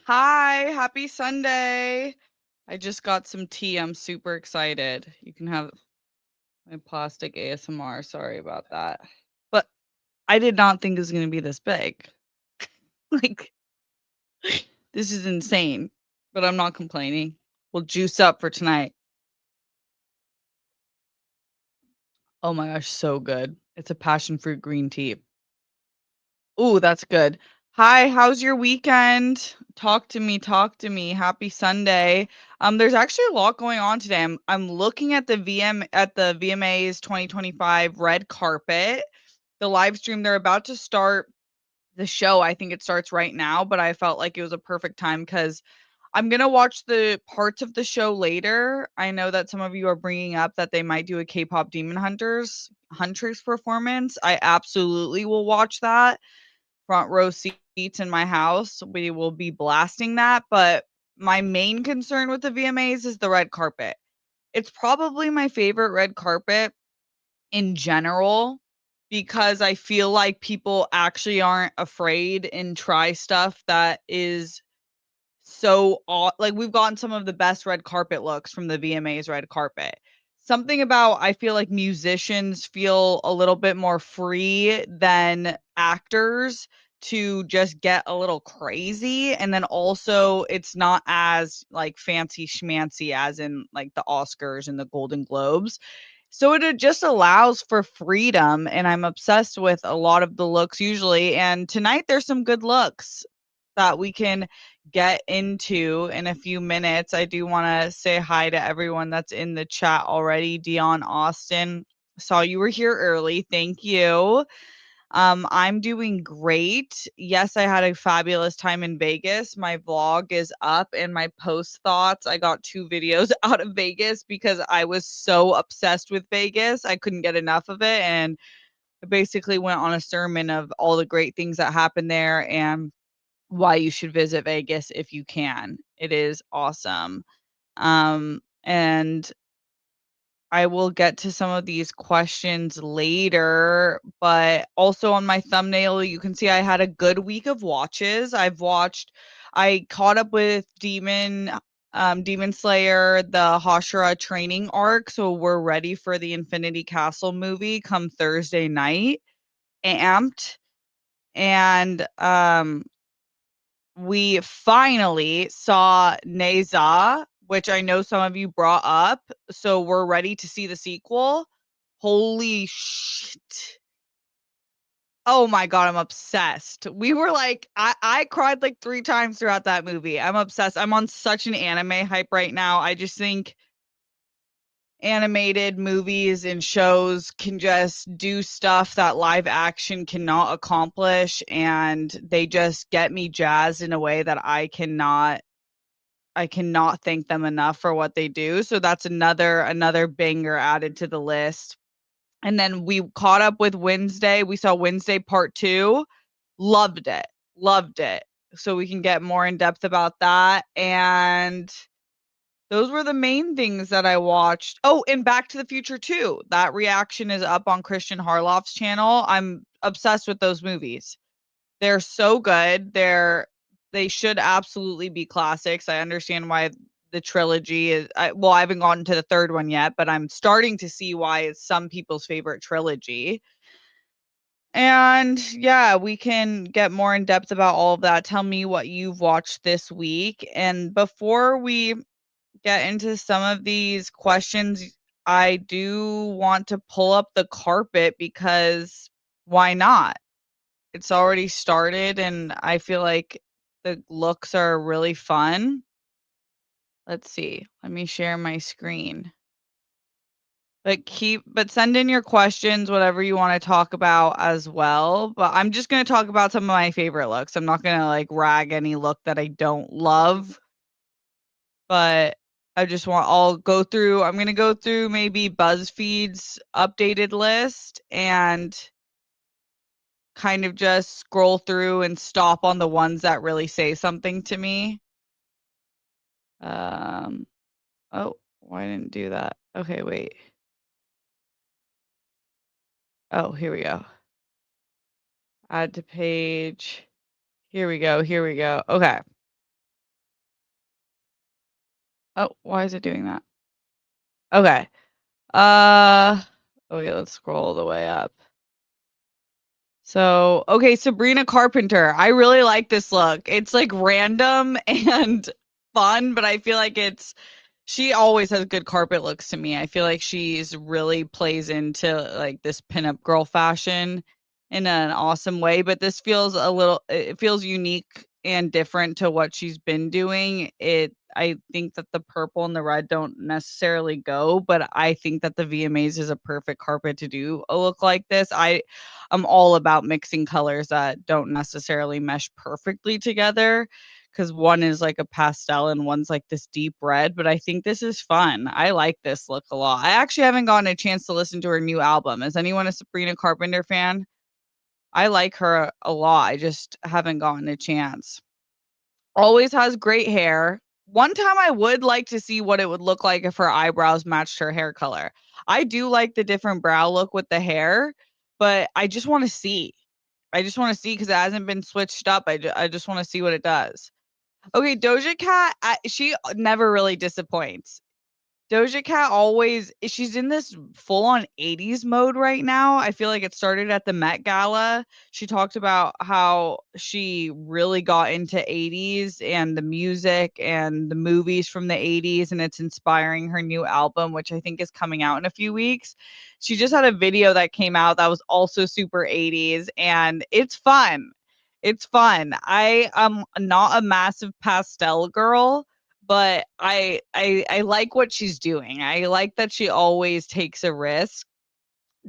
Hi, happy Sunday. I just got some tea. I'm super excited. You can have my plastic ASMR. Sorry about that. But I did not think it was going to be this big. Like, this is insane. But I'm not complaining. We'll juice up for tonight. Oh my gosh, so good. It's a passion fruit green tea. Ooh, that's good. Hi, how's your weekend? Talk to me, talk to me. Happy Sunday. There's actually a lot going on today. I'm looking at the VMA's 2025 red carpet. The live stream, they're about to start the show. I think it starts right now, but I felt like it was a perfect time because I'm gonna watch the parts of the show later. I know that some of you are bringing up that they might do a K-pop Demon Hunters performance. I absolutely will watch that front row seats in my house. We will be blasting that. But my main concern with the VMAs is the red carpet. It's probably my favorite red carpet in general because I feel like people actually aren't afraid and try stuff that is like we've gotten some of the best red carpet looks from the VMA's red carpet. Something about I feel like musicians feel a little bit more free than actors to just get a little crazy, and then also it's not as like fancy schmancy as in like the Oscars and the Golden Globes. So it just allows for freedom, and I'm obsessed with a lot of the looks usually, and tonight there's some good looks that we can get into in a few minutes. I do wanna say hi to everyone that's in the chat already. Dion Austin, saw you were here early, thank you. I'm doing great. Yes, I had a fabulous time in Vegas. My vlog is up and my post thoughts. I got 2 videos out of Vegas because I was so obsessed with Vegas. I couldn't get enough of it, and I basically went on a sermon of all the great things that happened there and why you should visit Vegas if you can. It is awesome. And I will get to some of these questions later, but also on my thumbnail, you can see I had a good week of watches. I caught up with Demon Slayer, the Hashira training arc, so we're ready for the Infinity Castle movie come Thursday night. Amped. And we finally saw Neza, which I know some of you brought up, so we're ready to see the sequel. Holy shit. Oh my god, I'm obsessed. We were like I cried like 3 times throughout that movie. I'm obsessed. I'm on such an anime hype right now. I just think animated movies and shows can just do stuff that live action cannot accomplish, and they just get me jazzed in a way that I cannot thank them enough for what they do. So that's another banger added to the list. And then we caught up with Wednesday. We saw Wednesday part 2. Loved it. Loved it. So we can get more in depth about that. And those were the main things that I watched. Oh, and Back to the Future 2. That reaction is up on Christian Harloff's channel. I'm obsessed with those movies. They're so good. They should absolutely be classics. I understand why the trilogy is well, I haven't gotten to the 3rd one yet, but I'm starting to see why it's some people's favorite trilogy. And yeah, we can get more in depth about all of that. Tell me what you've watched this week. And before we get into some of these questions, I do want to pull up the carpet because why not? It's already started and I feel like the looks are really fun. Let's see. Let me share my screen. But send in your questions, whatever you want to talk about as well. But I'm just going to talk about some of my favorite looks. I'm not going to like rag any look that I don't love, but I'm going to go through maybe BuzzFeed's updated list and kind of just scroll through and stop on the ones that really say something to me. Um, oh, why didn't it do that? Okay, wait. Oh, here we go. Add to page. Here we go. Here we go. Okay. Oh, why is it doing that? Okay. Okay, let's scroll the way up. So, okay, Sabrina Carpenter. I really like this look. It's like random and fun, but I feel like she always has good carpet looks to me. I feel like she's really plays into like this pinup girl fashion in an awesome way, but this feels it feels unique and different to what she's been doing. I think that the purple and the red don't necessarily go, but I think that the VMAs is a perfect carpet to do a look like this. I'm all about mixing colors that don't necessarily mesh perfectly together, because one is like a pastel and one's like this deep red, but I think this is fun. I like this look a lot. I actually haven't gotten a chance to listen to her new album. Is anyone a Sabrina Carpenter fan? I like her a lot. I just haven't gotten a chance. Always has great hair. One time I would like to see what it would look like if her eyebrows matched her hair color. I do like the different brow look with the hair, but I just want to see. I just want to see because it hasn't been switched up. I just want to see what it does. Okay, Doja Cat, she never really disappoints. Doja Cat always she's in this full on 80s mode right now. I feel like it started at the Met Gala. She talked about how she really got into 80s and the music and the movies from the 80s, and it's inspiring her new album, which I think is coming out in a few weeks. She just had a video that came out that was also super 80s, and it's fun. It's fun. I am not a massive pastel girl, but I like what she's doing. I like that she always takes a risk.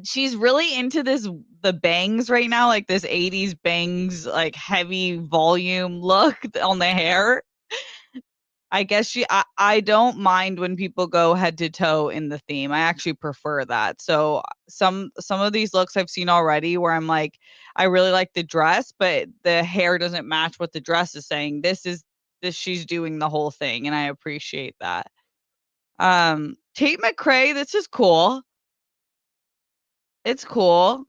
She's really into the bangs right now, like this 80s bangs, like heavy volume look on the hair. I guess I don't mind when people go head to toe in the theme. I actually prefer that. So some of these looks I've seen already where I'm like, I really like the dress, but the hair doesn't match what the dress is saying. This she's doing the whole thing, and I appreciate that. Tate McRae, this is cool. It's cool.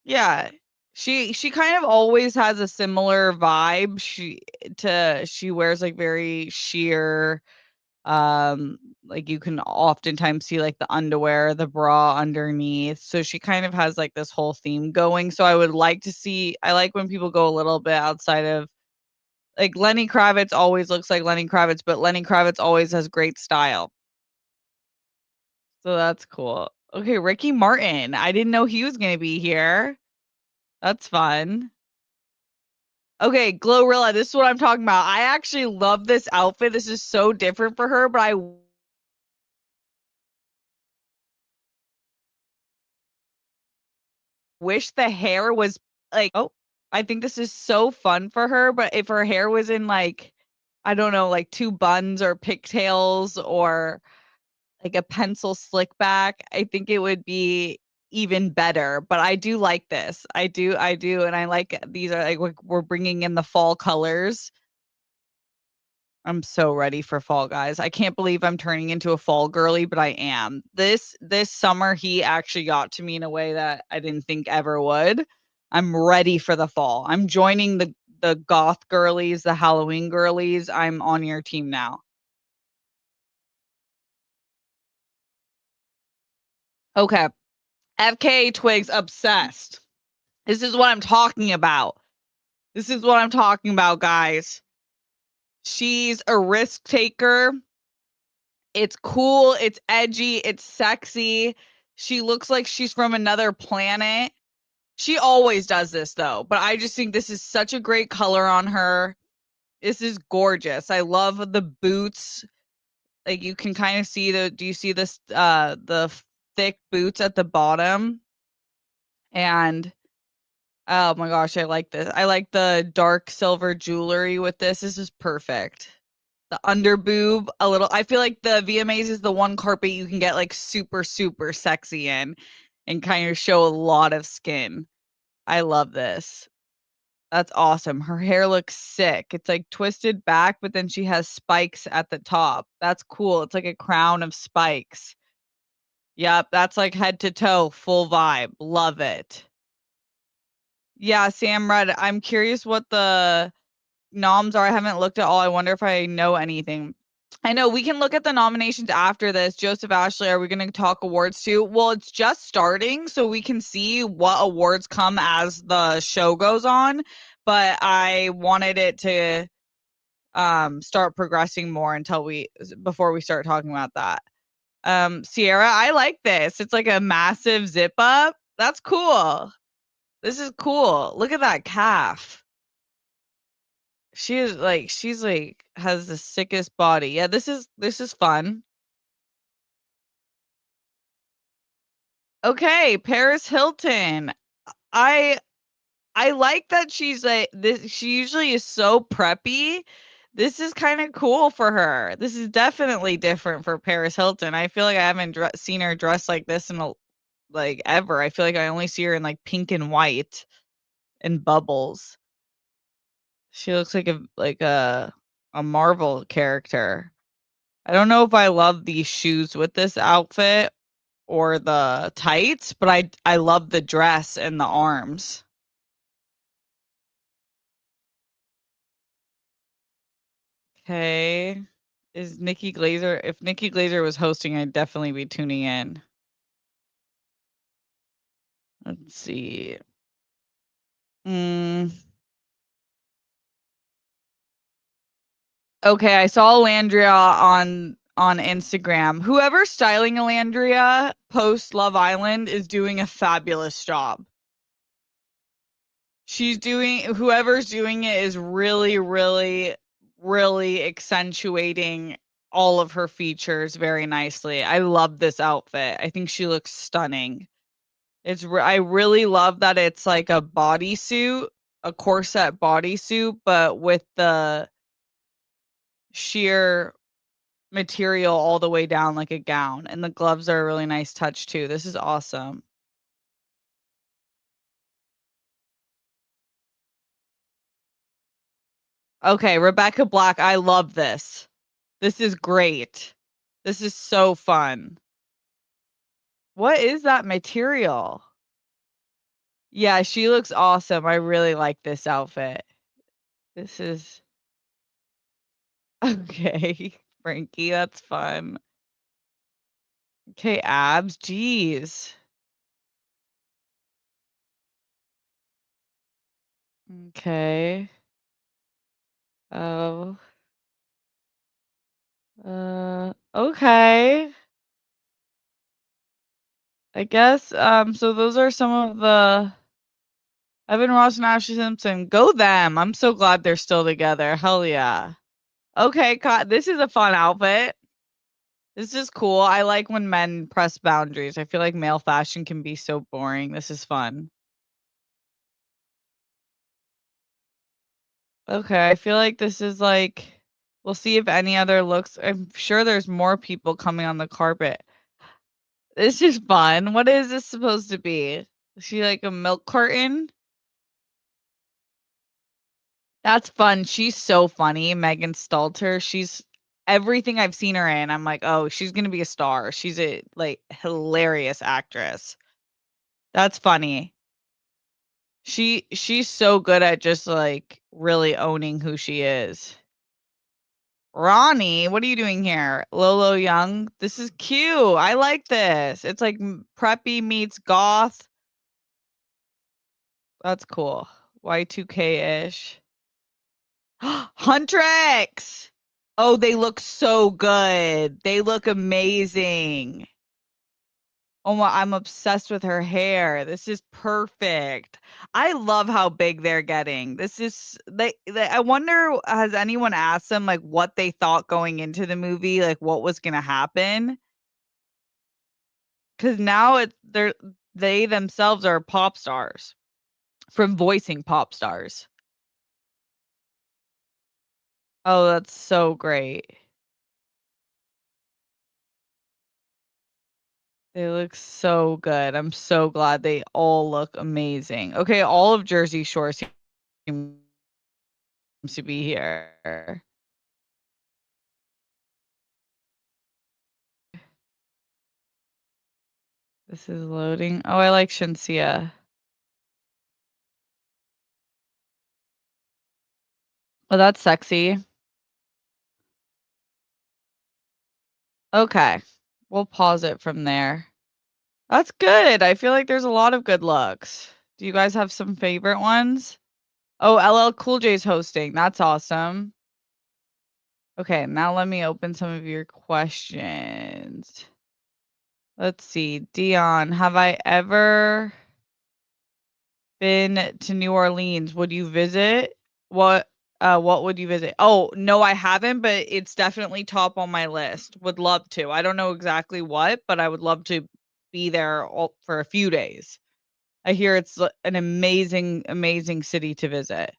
Yeah. She kind of always has a similar vibe. She wears like very sheer, like you can oftentimes see like the underwear, the bra underneath. So she kind of has like this whole theme going. So I like when people go a little bit outside of like Lenny Kravitz always looks like Lenny Kravitz, but Lenny Kravitz always has great style. So that's cool. Okay, Ricky Martin. I didn't know he was gonna be here. That's fun. Okay, Glorilla, this is what I'm talking about. I actually love this outfit. This is so different for her, but I wish the hair was like, oh, I think this is so fun for her, but if her hair was in like, I don't know, like two buns or pigtails or like a pencil slick back, I think it would be even better. But I do like this. I do, and I like these are like we're bringing in the fall colors. I'm so ready for fall, guys. I can't believe I'm turning into a fall girly, but I am. This summer he actually got to me in a way that I didn't think ever would. I'm ready for the fall. I'm joining the goth girlies, the Halloween girlies. I'm on your team now. Okay. FK Twigs obsessed. This is what I'm talking about. This is what I'm talking about, guys. She's a risk taker. It's cool, it's edgy, it's sexy. She looks like she's from another planet. She always does this though, but I just think this is such a great color on her. This is gorgeous. I love the boots. Like you can kind of see do you see this thick boots at the bottom? And oh my gosh, I like this. I like the dark silver jewelry with this. This is perfect. The under boob a little. I feel like the VMAs is the one carpet you can get like super super sexy in and kind of show a lot of skin. I love this. That's awesome. Her hair looks sick. It's like twisted back, but then she has spikes at the top. That's cool. It's like a crown of spikes. Yep, that's like head to toe, full vibe. Love it. Yeah, Sam Red. I'm curious what the noms are. I haven't looked at all. I wonder if I know anything. I know we can look at the nominations after this. Joseph Ashley, are we going to talk awards too? Well, it's just starting, so we can see what awards come as the show goes on. But I wanted it to start progressing more until before we start talking about that. Sierra, I like this. It's like a massive zip up. That's cool. This is cool. Look at that calf. She's like has the sickest body. Yeah, this is fun. Okay, Paris Hilton. I I like that she's like this. She usually is so preppy. This is kind of cool for her. This is definitely different for Paris Hilton. I feel like I haven't seen her dressed like this in like ever. I feel like I only see her in like pink and white and bubbles. She looks like a Marvel character. I don't know if I love these shoes with this outfit or the tights, but I love the dress and the arms. Okay. Is Nikki Glazer If Nikki Glazer was hosting, I'd definitely be tuning in. Let's see. Mm, okay, I saw Alandria on Instagram. Whoever's styling Alandria post Love Island is doing a fabulous job. Whoever's doing it is really, really, really accentuating all of her features very nicely. I love this outfit. I think she looks stunning. I really love that it's like a bodysuit, a corset bodysuit, but with the sheer material all the way down like a gown. And the gloves are a really nice touch too. This is awesome. Okay, Rebecca Black, I love this. This is great. This is so fun. What is that material? Yeah, she looks awesome. I really like this outfit. This is okay. Frankie, that's fun. Okay, abs. Jeez. Okay. Oh. Okay. I guess so those are some of the Evan Ross and Ashley Simpson. Go them. I'm so glad they're still together. Hell yeah. Okay, this is a fun outfit. This is cool. I like when men press boundaries. I feel like male fashion can be so boring. This is fun. Okay, I feel like this is like we'll see if any other looks. I'm sure there's more people coming on the carpet. It's just fun. What is this supposed to be? Is she like a milk carton? That's fun. She's so funny, Megan Stalter. She's everything I've seen her in. I'm like, oh, she's gonna be a star. She's a like hilarious actress. That's funny. She's so good at just like really owning who she is. Ronnie, what are you doing here? Lolo Young. This is cute. I like this. It's like preppy meets goth. That's cool. Y2K-ish. Huntrix! Oh, they look so good. They look amazing. Oh my, I'm obsessed with her hair. This is perfect. I love how big they're getting. This is I wonder has anyone asked them like what they thought going into the movie, like what was going to happen? Cuz now they themselves are pop stars from voicing pop stars. Oh, that's so great. They look so good. I'm so glad they all look amazing. Okay, all of Jersey Shore seems to be here. This is loading. Oh, I like Shinsia. Oh, that's sexy. Okay. We'll pause it from there. That's good. I feel like there's a lot of good looks. Do you guys have some favorite ones? Oh, LL Cool J's hosting. That's awesome. Okay, now let me open some of your questions. Let's see. Dion, have I ever been to New Orleans? Would you visit? What would you visit? Oh, no, I haven't, but it's definitely top on my list. Would love to. I don't know exactly what, but I would love to be there for a few days. I hear it's an amazing, amazing city to visit.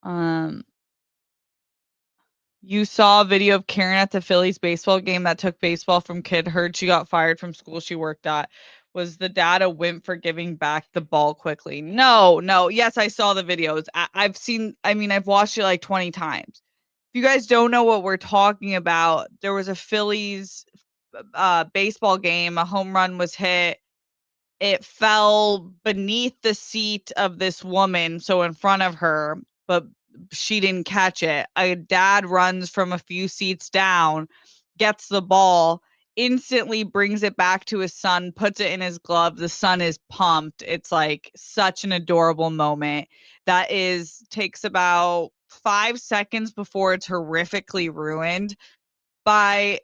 Um, you saw a video of Karen at the Phillies baseball game that took baseball from kid. Heard she got fired from school she worked at. Was the dad a wimp for giving back the ball quickly? No, no. Yes, I saw the videos. I've watched it like 20 times. If you guys don't know what we're talking about, there was a Phillies baseball game. A home run was hit. It fell beneath the seat of this woman, so in front of her, but she didn't catch it. A dad runs from a few seats down, gets the ball, instantly brings it back to his son, puts it in his glove. The son is pumped. It's like such an adorable moment. That is takes about 5 seconds before it's horrifically ruined by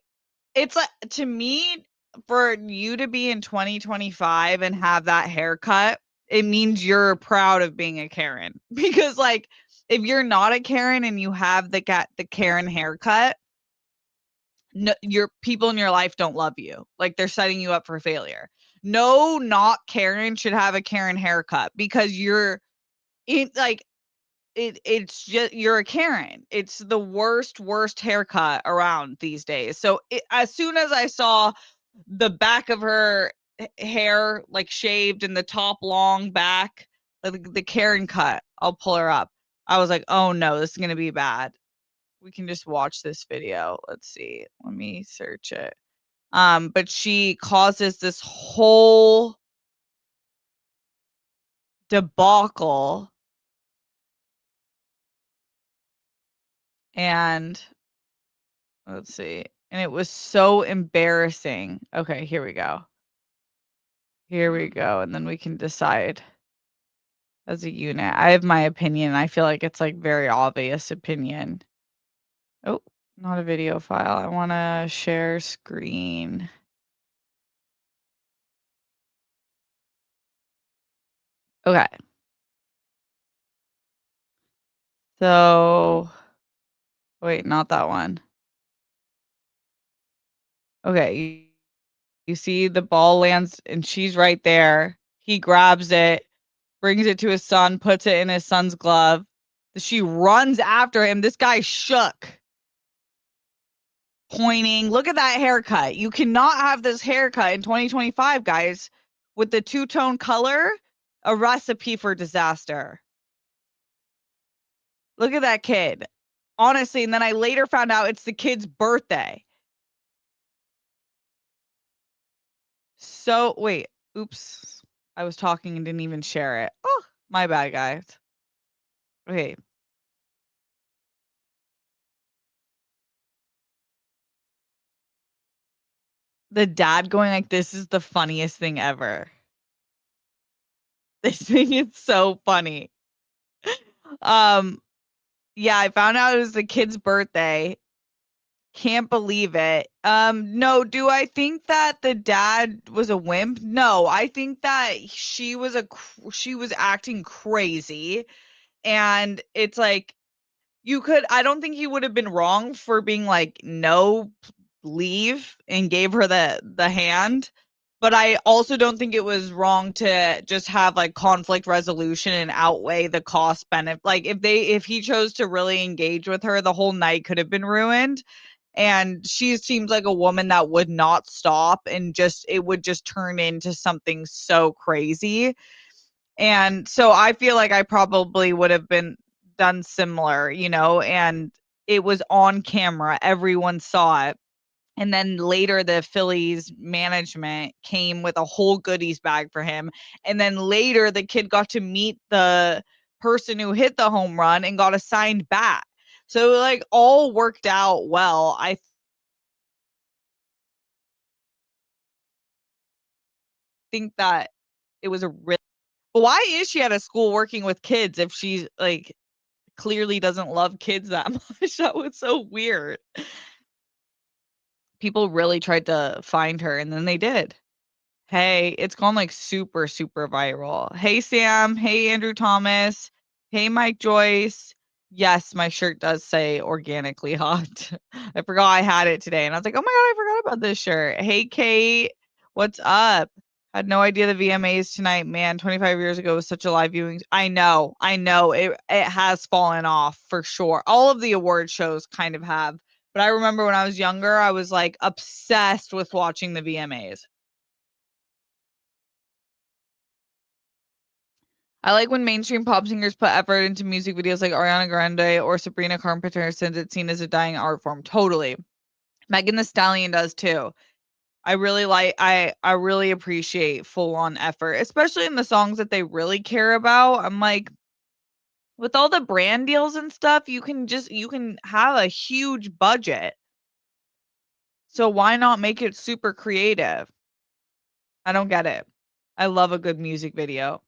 it's like to me, for you to be in 2025 and have that haircut, it means you're proud of being a Karen. Because like if you're not a Karen and you have the Karen haircut, no, your people in your life don't love you. Like they're setting you up for failure. No, not Karen should have a Karen haircut because you're in like it's just you're a Karen. It's the worst haircut around these days. So as soon as I saw the back of her hair like shaved and the top long back, like the Karen cut, I'll pull her up. I was like, oh no, this is gonna be bad. We can just watch this video. Let's see. Let me search it. But she causes this whole debacle and let's see. And it was so embarrassing. Okay, here we go. Here we go. And then we can decide as a unit. I have my opinion. I feel like it's like very obvious opinion. Oh, not a video file. I want to share screen. Okay. So, wait, not that one. Okay. You see the ball lands and she's right there. He grabs it, brings it to his son, puts it in his son's glove. She runs after him. This guy shook, pointing. Look at that haircut. You cannot have this haircut in 2025, guys, with the two-tone color, a recipe for disaster. Look at that kid. Honestly, and then I later found out it's the kid's birthday. So, wait. Oops. I was talking and didn't even share it. Oh, my bad, guys. Okay. The dad going like, "This is the funniest thing ever." This thing is so funny. Um, yeah, I found out it was the kid's birthday. Can't believe it. No, do I think that the dad was a wimp? No, I think that she was acting crazy, and it's like I don't think he would have been wrong for being like, "No, leave," and gave her the hand. But I also don't think it was wrong to just have like conflict resolution and outweigh the cost benefit. Like if he chose to really engage with her, the whole night could have been ruined. And she seems like a woman that would not stop and just it would just turn into something so crazy. And so I feel like I probably would have been done similar, and it was on camera. Everyone saw it. And then later, the Phillies management came with a whole goodies bag for him. And then later, the kid got to meet the person who hit the home run and got a signed bat. So it, like, all worked out well. I think that it was a real but why is she at a school working with kids if she's, like, clearly doesn't love kids that much? That was so weird. People really tried to find her, and then they did. Hey, it's gone, like, super, super viral. Hey, Sam. Hey, Andrew Thomas. Hey, Mike Joyce. Yes, my shirt does say organically hot. I forgot I had it today, and I was like, "Oh my god, I forgot about this shirt." Hey, Kate. What's up? Had no idea the VMAs tonight. Man, 25 years ago was such a live viewing. I know. I know. It has fallen off for sure. All of the award shows kind of have. But I remember when I was younger, I was, like, obsessed with watching the VMAs. I like when mainstream pop singers put effort into music videos like Ariana Grande or Sabrina Carpenter since it's seen as a dying art form. Totally. Megan Thee Stallion does too. I really appreciate full on effort, especially in the songs that they really care about. I'm like, with all the brand deals and stuff, you can have a huge budget. So why not make it super creative? I don't get it. I love a good music video.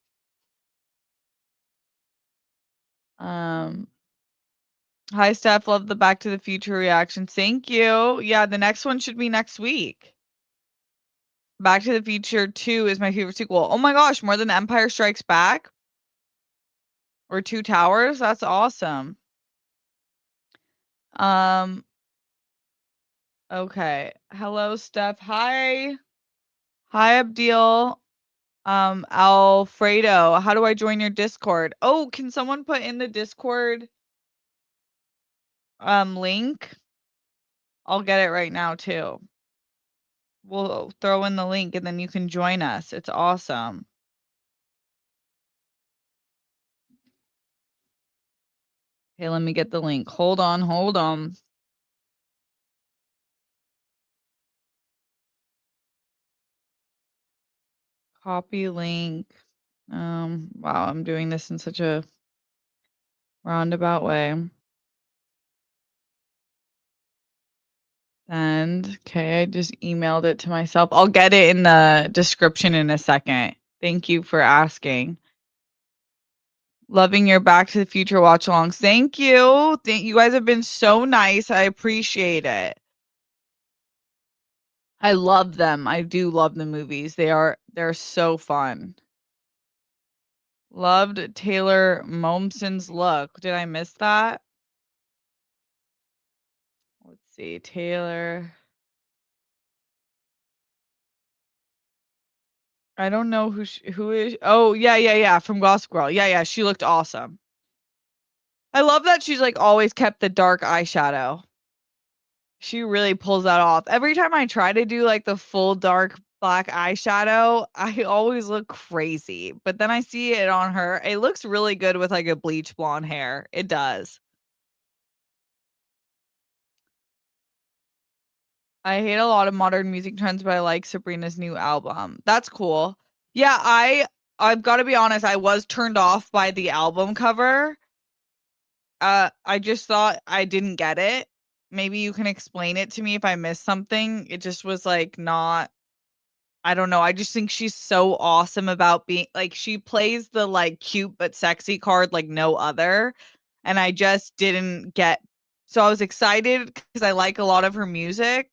Um Hi, Steph. Love the Back to the Future reaction. Thank you. Yeah, the next one should be next week. Back to the Future 2 is my favorite sequel. Oh my gosh, more than Empire Strikes Back or Two Towers? That's awesome. Um, okay. Hello, Steph. Hi. Hi, Abdil. Alfredo, how do I join your Discord? Oh, can someone put in the Discord link? I'll get it right now too. We'll throw in the link and then you can join us. It's awesome. Okay, let me get the link. Hold on, hold on. Copy link. Wow, I'm doing this in such a roundabout way. Send. Okay, I just emailed it to myself. I'll get it in the description in a second. Thank you for asking. Loving your Back to the Future watch alongs. Thank you. You guys have been so nice. I appreciate it. I love them. I do love the movies. They're so fun. Loved Taylor Momsen's look. Did I miss that? Let's see. Taylor. I don't know who is. Oh, yeah, yeah, yeah, from Gossip Girl. Yeah, yeah, she looked awesome. I love that she's like always kept the dark eyeshadow. She really pulls that off. Every time I try to do like the full dark black eyeshadow, I always look crazy. But then I see it on her. It looks really good with like a bleach blonde hair. It does. I hate a lot of modern music trends, but I like Sabrina's new album. That's cool. Yeah, I've got to be honest, I was turned off by the album cover. I just thought I didn't get it. Maybe you can explain it to me if I missed something. It just was like not I don't know. I just think she's so awesome about being like she plays the like cute but sexy card like no other. And I just didn't get so I was excited because I like a lot of her music,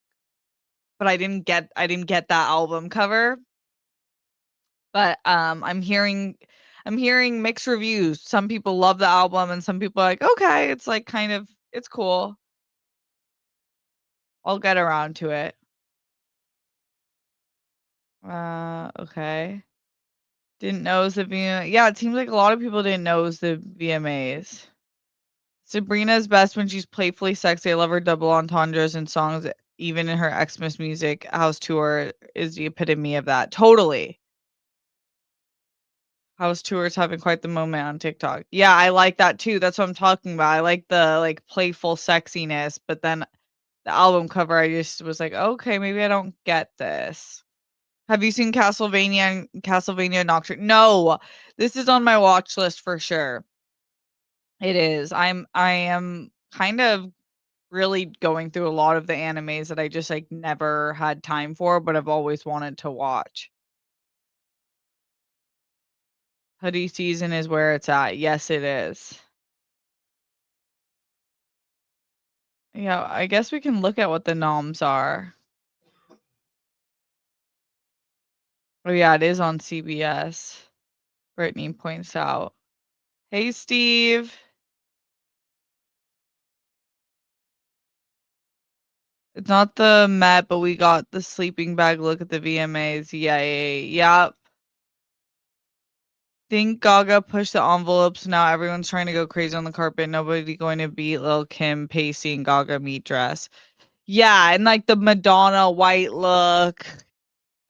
but I didn't get that album cover. But I'm hearing mixed reviews. Some people love the album and some people are like, okay, it's like kind of it's cool. I'll get around to it. Okay. Didn't know it was the VMA. Yeah, it seems like a lot of people didn't know it was the VMAs. Sabrina's best when she's playfully sexy. I love her double entendres and songs, even in her Xmas Music House tour is the epitome of that. Totally. House tours having quite the moment on TikTok. Yeah, I like that too. That's what I'm talking about. I like the like playful sexiness, but then the album cover, I just was like, okay, maybe I don't get this. Have you seen Castlevania and Castlevania Nocturne? No, this is on my watch list for sure. It is. I am kind of really going through a lot of the animes that I just, like, never had time for, but I've always wanted to watch. Hoodie season is where it's at. Yes, it is. Yeah, I guess we can look at what the noms are. Oh, yeah, it is on CBS. Brittany points out. Hey, Steve. It's not the Met, but we got the sleeping bag look at the VMAs. Yay. Yep. Think Gaga pushed the envelopes. Now everyone's trying to go crazy on the carpet. Nobody going to beat Lil Kim, Pacey, and Gaga meet dress. Yeah, and like the Madonna white look.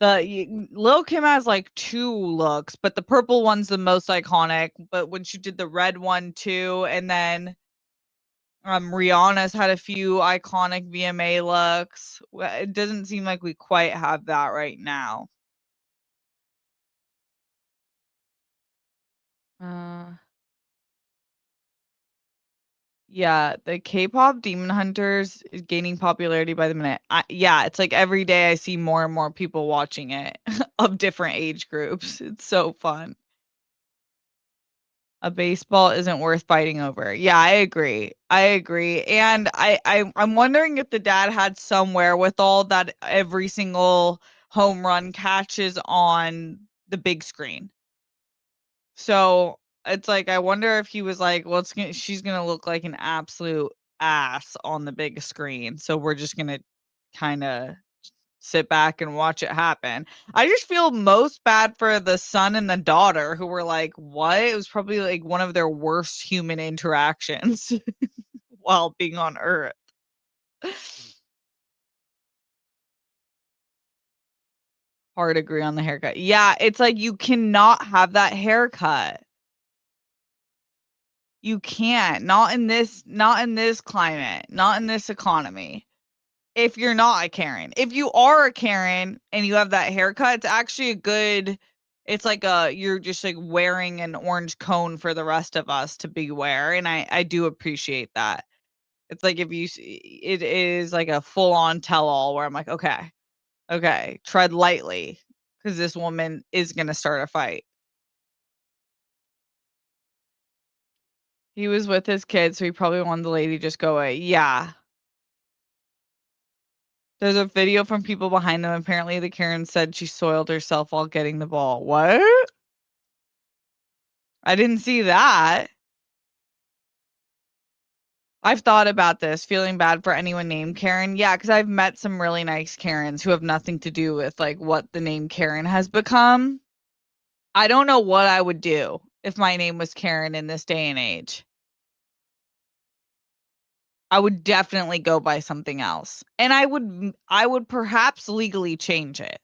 Lil Kim has like 2 looks, but the purple one's the most iconic. But when she did the red one too, and then Rihanna's had a few iconic VMA looks. It doesn't seem like we quite have that right now. Uh, yeah, the K-pop Demon Hunters is gaining popularity by the minute. Yeah, it's like every day I see more and more people watching it of different age groups. It's so fun. A baseball isn't worth fighting over. Yeah, I agree. I agree. And I'm wondering if the dad had some wherewithal that every single home run catches on the big screen. So it's like I wonder if he was like, well, she's gonna look like an absolute ass on the big screen. So we're just gonna kind of sit back and watch it happen. I just feel most bad for the son and the daughter who were like, what? It was probably like one of their worst human interactions while being on Earth. Hard agree on the haircut. Yeah, it's like you cannot have that haircut. You can't. Not in this climate, not in this economy. If you're not a Karen. If you are a Karen and you have that haircut, it's actually a good it's like you're just like wearing an orange cone for the rest of us to beware, and I do appreciate that. It's like if it is like a full on tell all where I'm like, okay, okay, tread lightly because this woman is gonna start a fight. He was with his kids, so he probably wanted the lady to just go away. Yeah. There's a video from people behind them. Apparently, the Karen said she soiled herself while getting the ball. What? I didn't see that. I've thought about this, feeling bad for anyone named Karen. Yeah, because I've met some really nice Karens who have nothing to do with like what the name Karen has become. I don't know what I would do if my name was Karen in this day and age. I would definitely go by something else. And I would perhaps legally change it.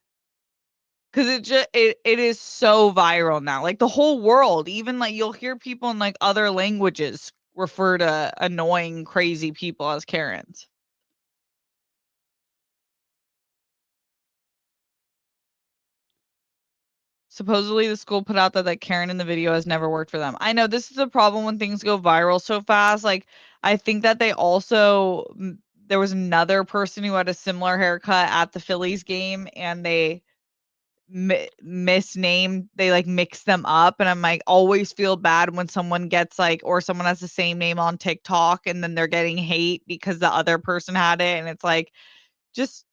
'Cause it is so viral now, like, the whole world, even, like, you'll hear people in, like, other languages refer to annoying, crazy people as Karens. Supposedly, the school put out that Karen in the video has never worked for them. I know this is a problem when things go viral so fast, like, I think that they also there was another person who had a similar haircut at the Phillies game, and they misnamed they like mix them up, and I'm like always feel bad when someone gets like or someone has the same name on TikTok and then they're getting hate because the other person had it, and it's like just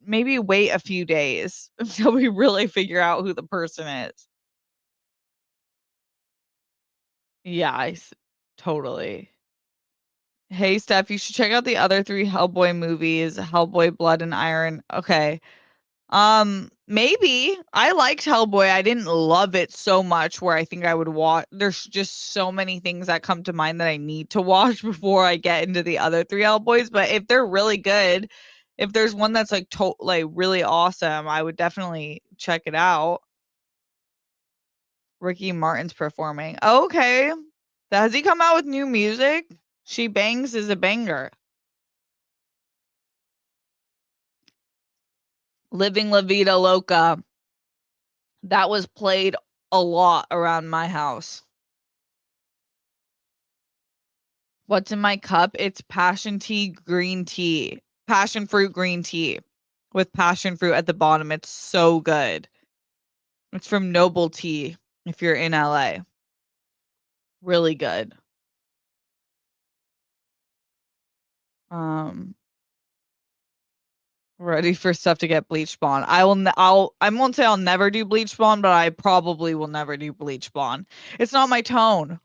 maybe wait a few days until we really figure out who the person is. Yeah, totally. Hey Steph, you should check out the other 3 Hellboy movies, Hellboy Blood and Iron. Okay. Maybe. I liked Hellboy. I didn't love it so much where I think I would watch. There's just so many things that come to mind that I need to watch before I get into the other 3 Hellboys, but if they're really good, if there's one that's like like really awesome, I would definitely check it out. Ricky Martin's performing. Okay. Has he come out with new music? She Bangs is a banger. Living La Vida Loca. That was played a lot around my house. What's in my cup? It's passion fruit green tea with passion fruit at the bottom. It's so good. It's from Noble Tea if you're in LA. Really good. Um, Ready for stuff to get bleach blonde. I won't say I'll never do bleach blonde, but I probably will never do bleach blonde. It's not my tone.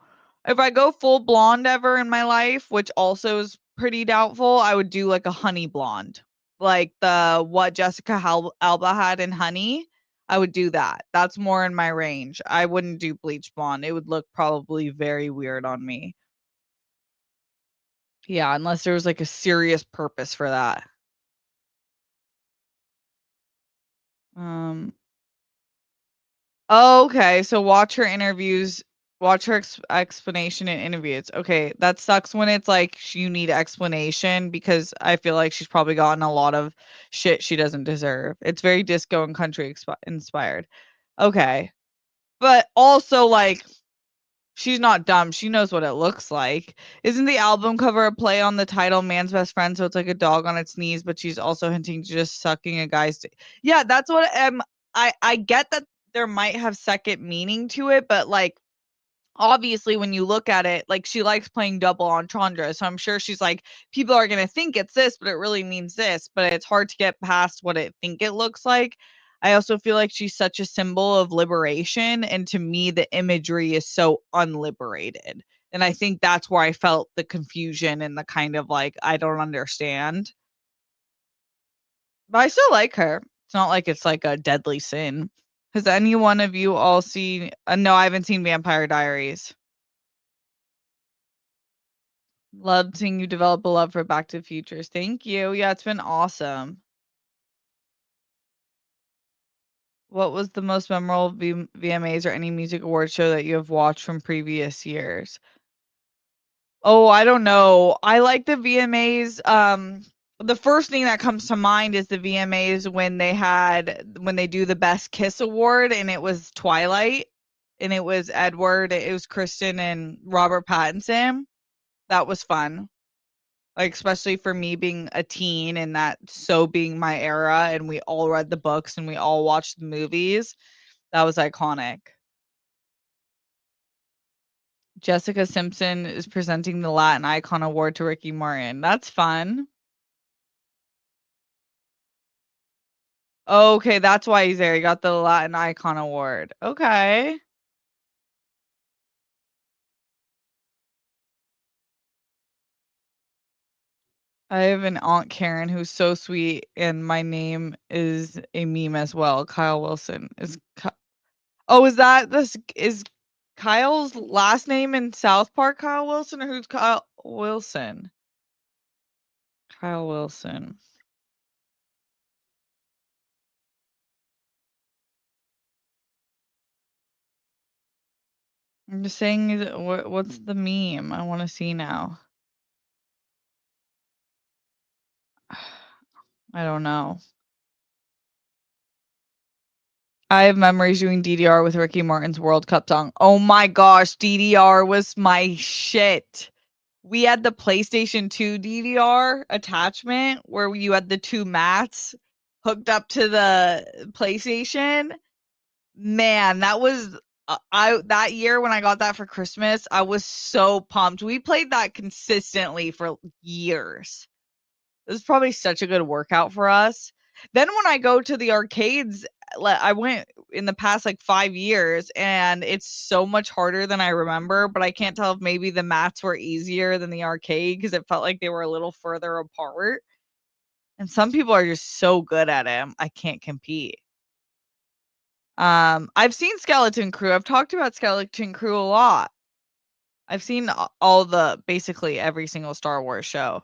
If I go full blonde ever in my life, which also is pretty doubtful, I would do like a honey blonde. Like the what Jessica Alba had in Honey. I would do that. That's more in my range. I wouldn't do bleach blonde. It would look probably very weird on me. Yeah, unless there was like a serious purpose for that. Um Okay, so watch her explanation in interviews. Okay, that sucks when it's like you need explanation because I feel like she's probably gotten a lot of shit she doesn't deserve. It's very disco and country inspired. Okay. But also like she's not dumb. She knows what it looks like. Isn't the album cover a play on the title Man's Best Friend? So it's like a dog on its knees, but she's also hinting to just sucking a guy's Yeah, that's what I get that there might have second meaning to it, but like obviously when you look at it, like she likes playing double entendre. So I'm sure she's like, people are gonna think it's this, but it really means this. But it's hard to get past what it think it looks like. I also feel like she's such a symbol of liberation. And to me, the imagery is so unliberated. And I think that's where I felt the confusion and the kind of like, I don't understand. But I still like her. It's not like it's like a deadly sin. Has any one of you all seen? No, I haven't seen Vampire Diaries. Love seeing you develop a love for Back to the Futures. Thank you. Yeah, it's been awesome. What was the most memorable VMAs or any music award show that you have watched from previous years? Oh, I don't know. I like the VMAs. The first thing that comes to mind is the VMAs when they do the Best Kiss Award, and it was Twilight, and it was Edward, it was Kristen and Robert Pattinson. That was fun. Like, especially for me being a teen and that so being my era, and we all read the books and we all watched the movies. That was iconic. Jessica Simpson is presenting the Latin Icon Award to Ricky Martin. That's fun. Okay, that's why he's there. He got the Latin Icon Award. Okay. I have an Aunt Karen who's so sweet, and my name is a meme as well. Kyle Wilson is. Oh, is that this? Is Kyle's last name in South Park Kyle Wilson, or who's Kyle Wilson? Kyle Wilson. I'm just saying, what's the meme? I want to see now. I don't know. I have memories doing DDR with Ricky Martin's World Cup song. Oh my gosh, DDR was my shit. We had the PlayStation 2 DDR attachment where you had the two mats hooked up to the PlayStation. Man, that was I that year when I got that for Christmas, I was so pumped. We played that consistently for years. It was probably such a good workout for us. Then when I go to the arcades, I went in the past like 5 years and it's so much harder than I remember, but I can't tell if maybe the mats were easier than the arcade because it felt like they were a little further apart. And some people are just so good at it. I can't compete. I've seen Skeleton Crew. I've talked about Skeleton Crew a lot. I've seen all the basically every single Star Wars show.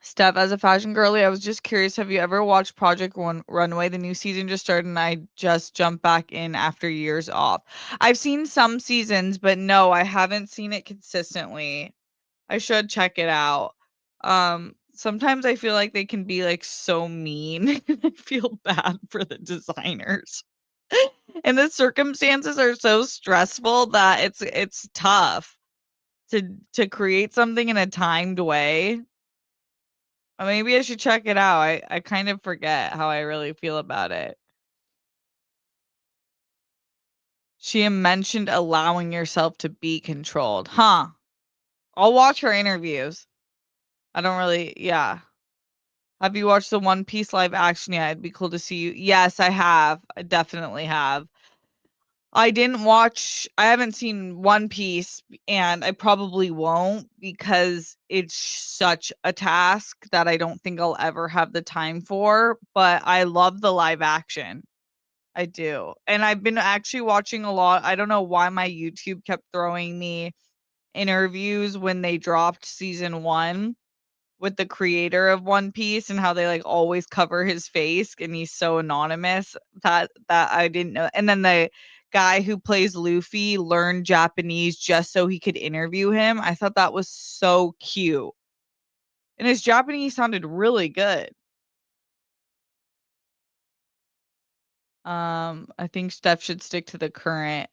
Steph, as a fashion girly, I was just curious, have you ever watched Project Runway? The new season just started and I just jumped back in after years off. I've seen some seasons, but no, I haven't seen it consistently. I should check it out. Sometimes I feel like they can be like so mean. I feel bad for the designers. And the circumstances are so stressful that it's tough. to create something in a timed way. Maybe I should check it out. I kind of forget how I really feel about it. She mentioned allowing yourself to be controlled. Huh. I'll watch her interviews. I don't really yeah. Have you watched the One Piece live action yet? It'd be cool to see you. Yes, I have. I definitely have. I haven't seen One Piece, and I probably won't because it's such a task that I don't think I'll ever have the time for, but I love the live action. I do. And I've been actually watching a lot. I don't know why my YouTube kept throwing me interviews when they dropped season 1 with the creator of One Piece and how they, like, always cover his face and he's so anonymous that I didn't know. And then the guy who plays Luffy learned Japanese just so he could interview him. I thought that was so cute. And his Japanese sounded really good. I think Steph should stick to the current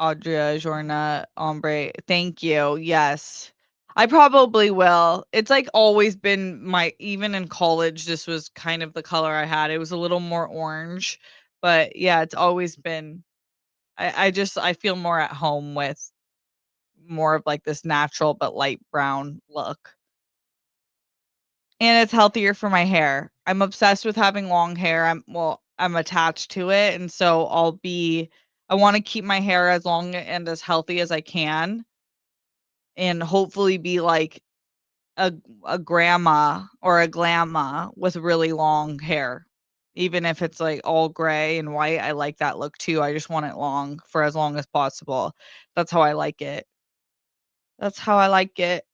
Audria Jorna ombre. Thank you. Yes. I probably will. It's like always been even in college, this was kind of the color I had. It was a little more orange, but yeah, it's always been I feel more at home with more of like this natural but light brown look. And it's healthier for my hair. I'm obsessed with having long hair. I'm attached to it, and so I wanna keep my hair as long and as healthy as I can, and hopefully be like a a grandma or a glamma with really long hair. Even if it's, like, all gray and white, I like that look too. I just want it long for as long as possible. That's how I like it. That's how I like it.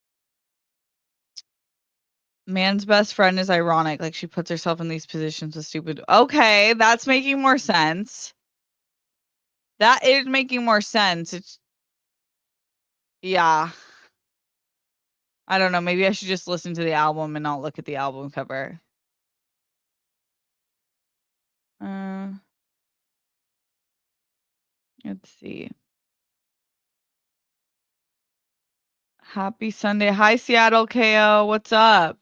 Man's best friend is ironic, like, she puts herself in these positions with stupid okay, that's making more sense. That is making more sense, it's yeah. I don't know, maybe I should just listen to the album and not look at the album cover. Uh, let's see. Happy Sunday. Hi, Seattle KO, what's up?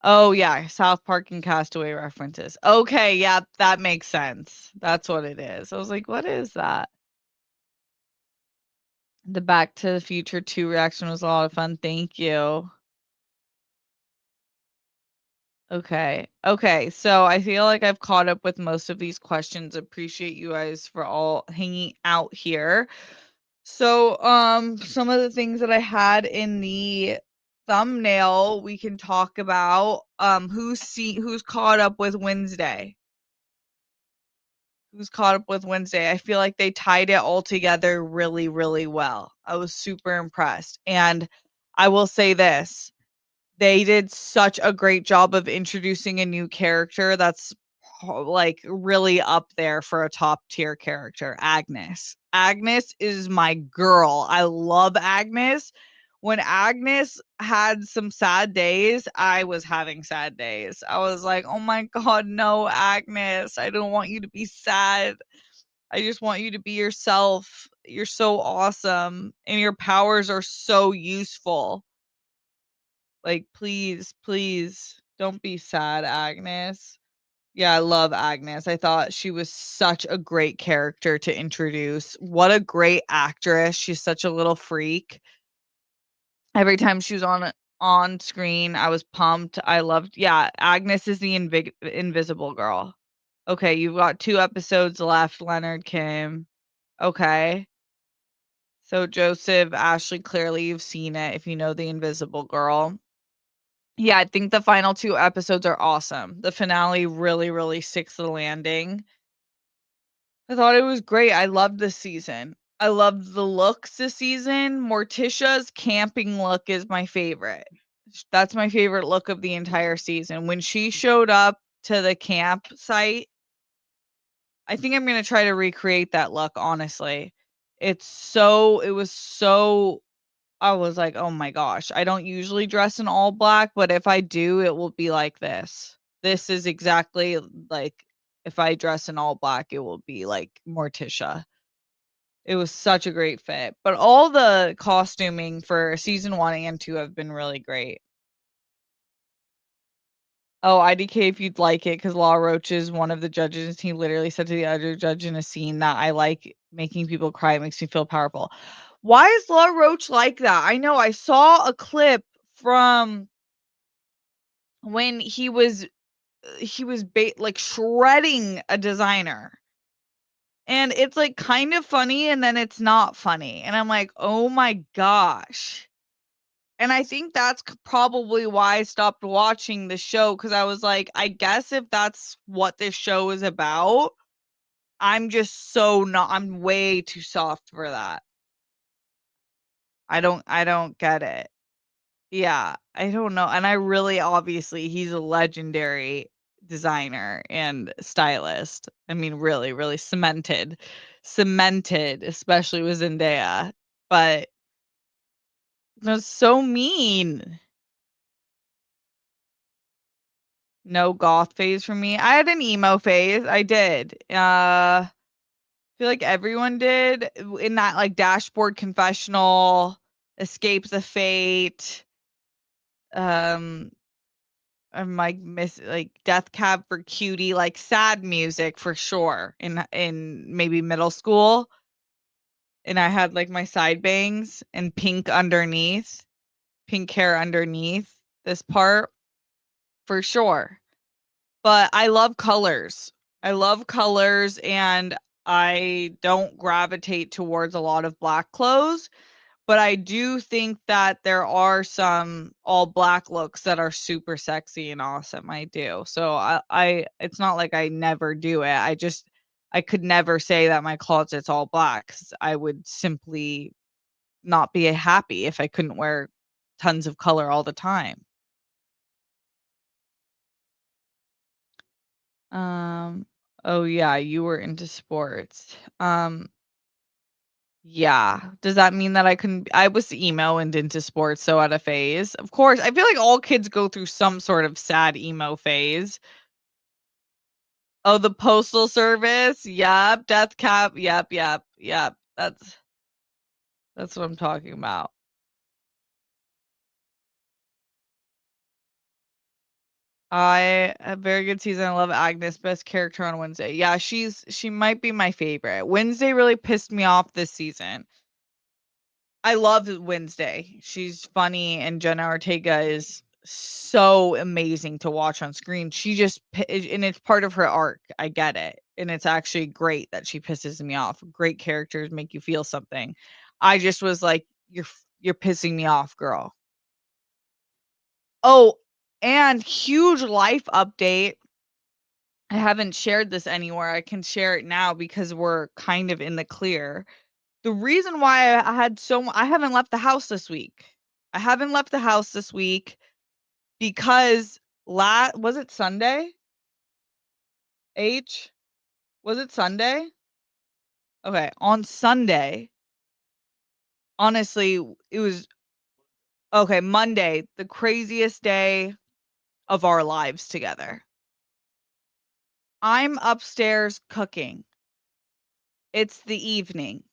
Oh, yeah, South Park and Castaway references. Okay, yeah, that makes sense. That's what it is. I was like, "What is that?" The Back to the Future 2 reaction was a lot of fun, thank you. Okay. Okay, so I feel like I've caught up with most of these questions. Appreciate you guys for all hanging out here. So, some of the things that I had in the thumbnail we can talk about. Who's caught up with Wednesday? Who's caught up with Wednesday? I feel like they tied it all together really, really well. I was super impressed. And I will say this, they did such a great job of introducing a new character that's like really up there for a top tier character, Agnes. Agnes is my girl. I love Agnes. When Agnes had some sad days, I was having sad days. I was like, "Oh my god, no, Agnes. I don't want you to be sad. I just want you to be yourself. You're so awesome and your powers are so useful." Like, please, please don't be sad, Agnes. Yeah, I love Agnes. I thought she was such a great character to introduce. What a great actress. She's such a little freak. Every time she was on screen, I was pumped. I loved yeah, Agnes is the invisible girl. Okay, you've got 2 episodes left, Leonard Kim. Okay. So Joseph, Ashley, clearly you've seen it if you know the invisible girl. Yeah, I think the final 2 episodes are awesome. The finale really, really sticks to the landing. I thought it was great. I loved this season. I loved the looks this season. Morticia's camping look is my favorite. That's my favorite look of the entire season. When she showed up to the campsite, I think I'm gonna try to recreate that look, honestly. It was so I was like, "Oh my gosh, I don't usually dress in all black, but if I do, it will be like this. This is exactly like if I dress in all black, it will be like Morticia." It was such a great fit. But all the costuming for season 1 and 2 have been really great. Oh, IDK if you'd like it, because Law Roach is one of the judges. He literally said to the other judge in a scene that I like making people cry. It makes me feel powerful. Why is Law Roach like that? I know I saw a clip from when he was like shredding a designer. And it's like kind of funny and then it's not funny. And I'm like, "Oh my gosh." And I think that's probably why I stopped watching the show, because I was like, I guess if that's what this show is about, I'm just I'm way too soft for that. I don't get it. Yeah, I don't know. And I really obviously he's a legendary designer and stylist. I mean, really, really cemented, especially with Zendaya. But it was so mean. No goth phase for me. I had an emo phase. I did. Feel like everyone did in that like dashboard confessional, escape the fate. Um, I'm like like Death Cab for Cutie, like sad music for sure in maybe middle school. And I had like my side bangs and pink hair underneath this part for sure. But I love colors. I love colors and I don't gravitate towards a lot of black clothes, but I do think that there are some all black looks that are super sexy and awesome. I do. So I it's not like I never do it. I could never say that my closet's all black, 'cause I would simply not be happy if I couldn't wear tons of color all the time. Um, oh yeah, you were into sports. Yeah. Does that mean that I was emo and into sports, so at a phase? Of course, I feel like all kids go through some sort of sad emo phase. Oh, the postal service? Yep. Death Cab. Yep, yep, yep. That's what I'm talking about. I a very good season. I love Agnes, best character on Wednesday. Yeah, she might be my favorite. Wednesday really pissed me off this season. I love Wednesday. She's funny, and Jenna Ortega is so amazing to watch on screen. She just and it's part of her arc. I get it, and it's actually great that she pisses me off. Great characters make you feel something. I just was like, you're pissing me off, girl." Oh, and huge life update. I haven't shared this anywhere. I can share it now because we're kind of in the clear. The reason why I haven't left the house this week. I haven't left the house this week because was it Sunday? H? Was it Sunday? Okay, on Sunday, honestly, it was okay, Monday, the craziest day of our lives together. I'm upstairs cooking. It's the evening.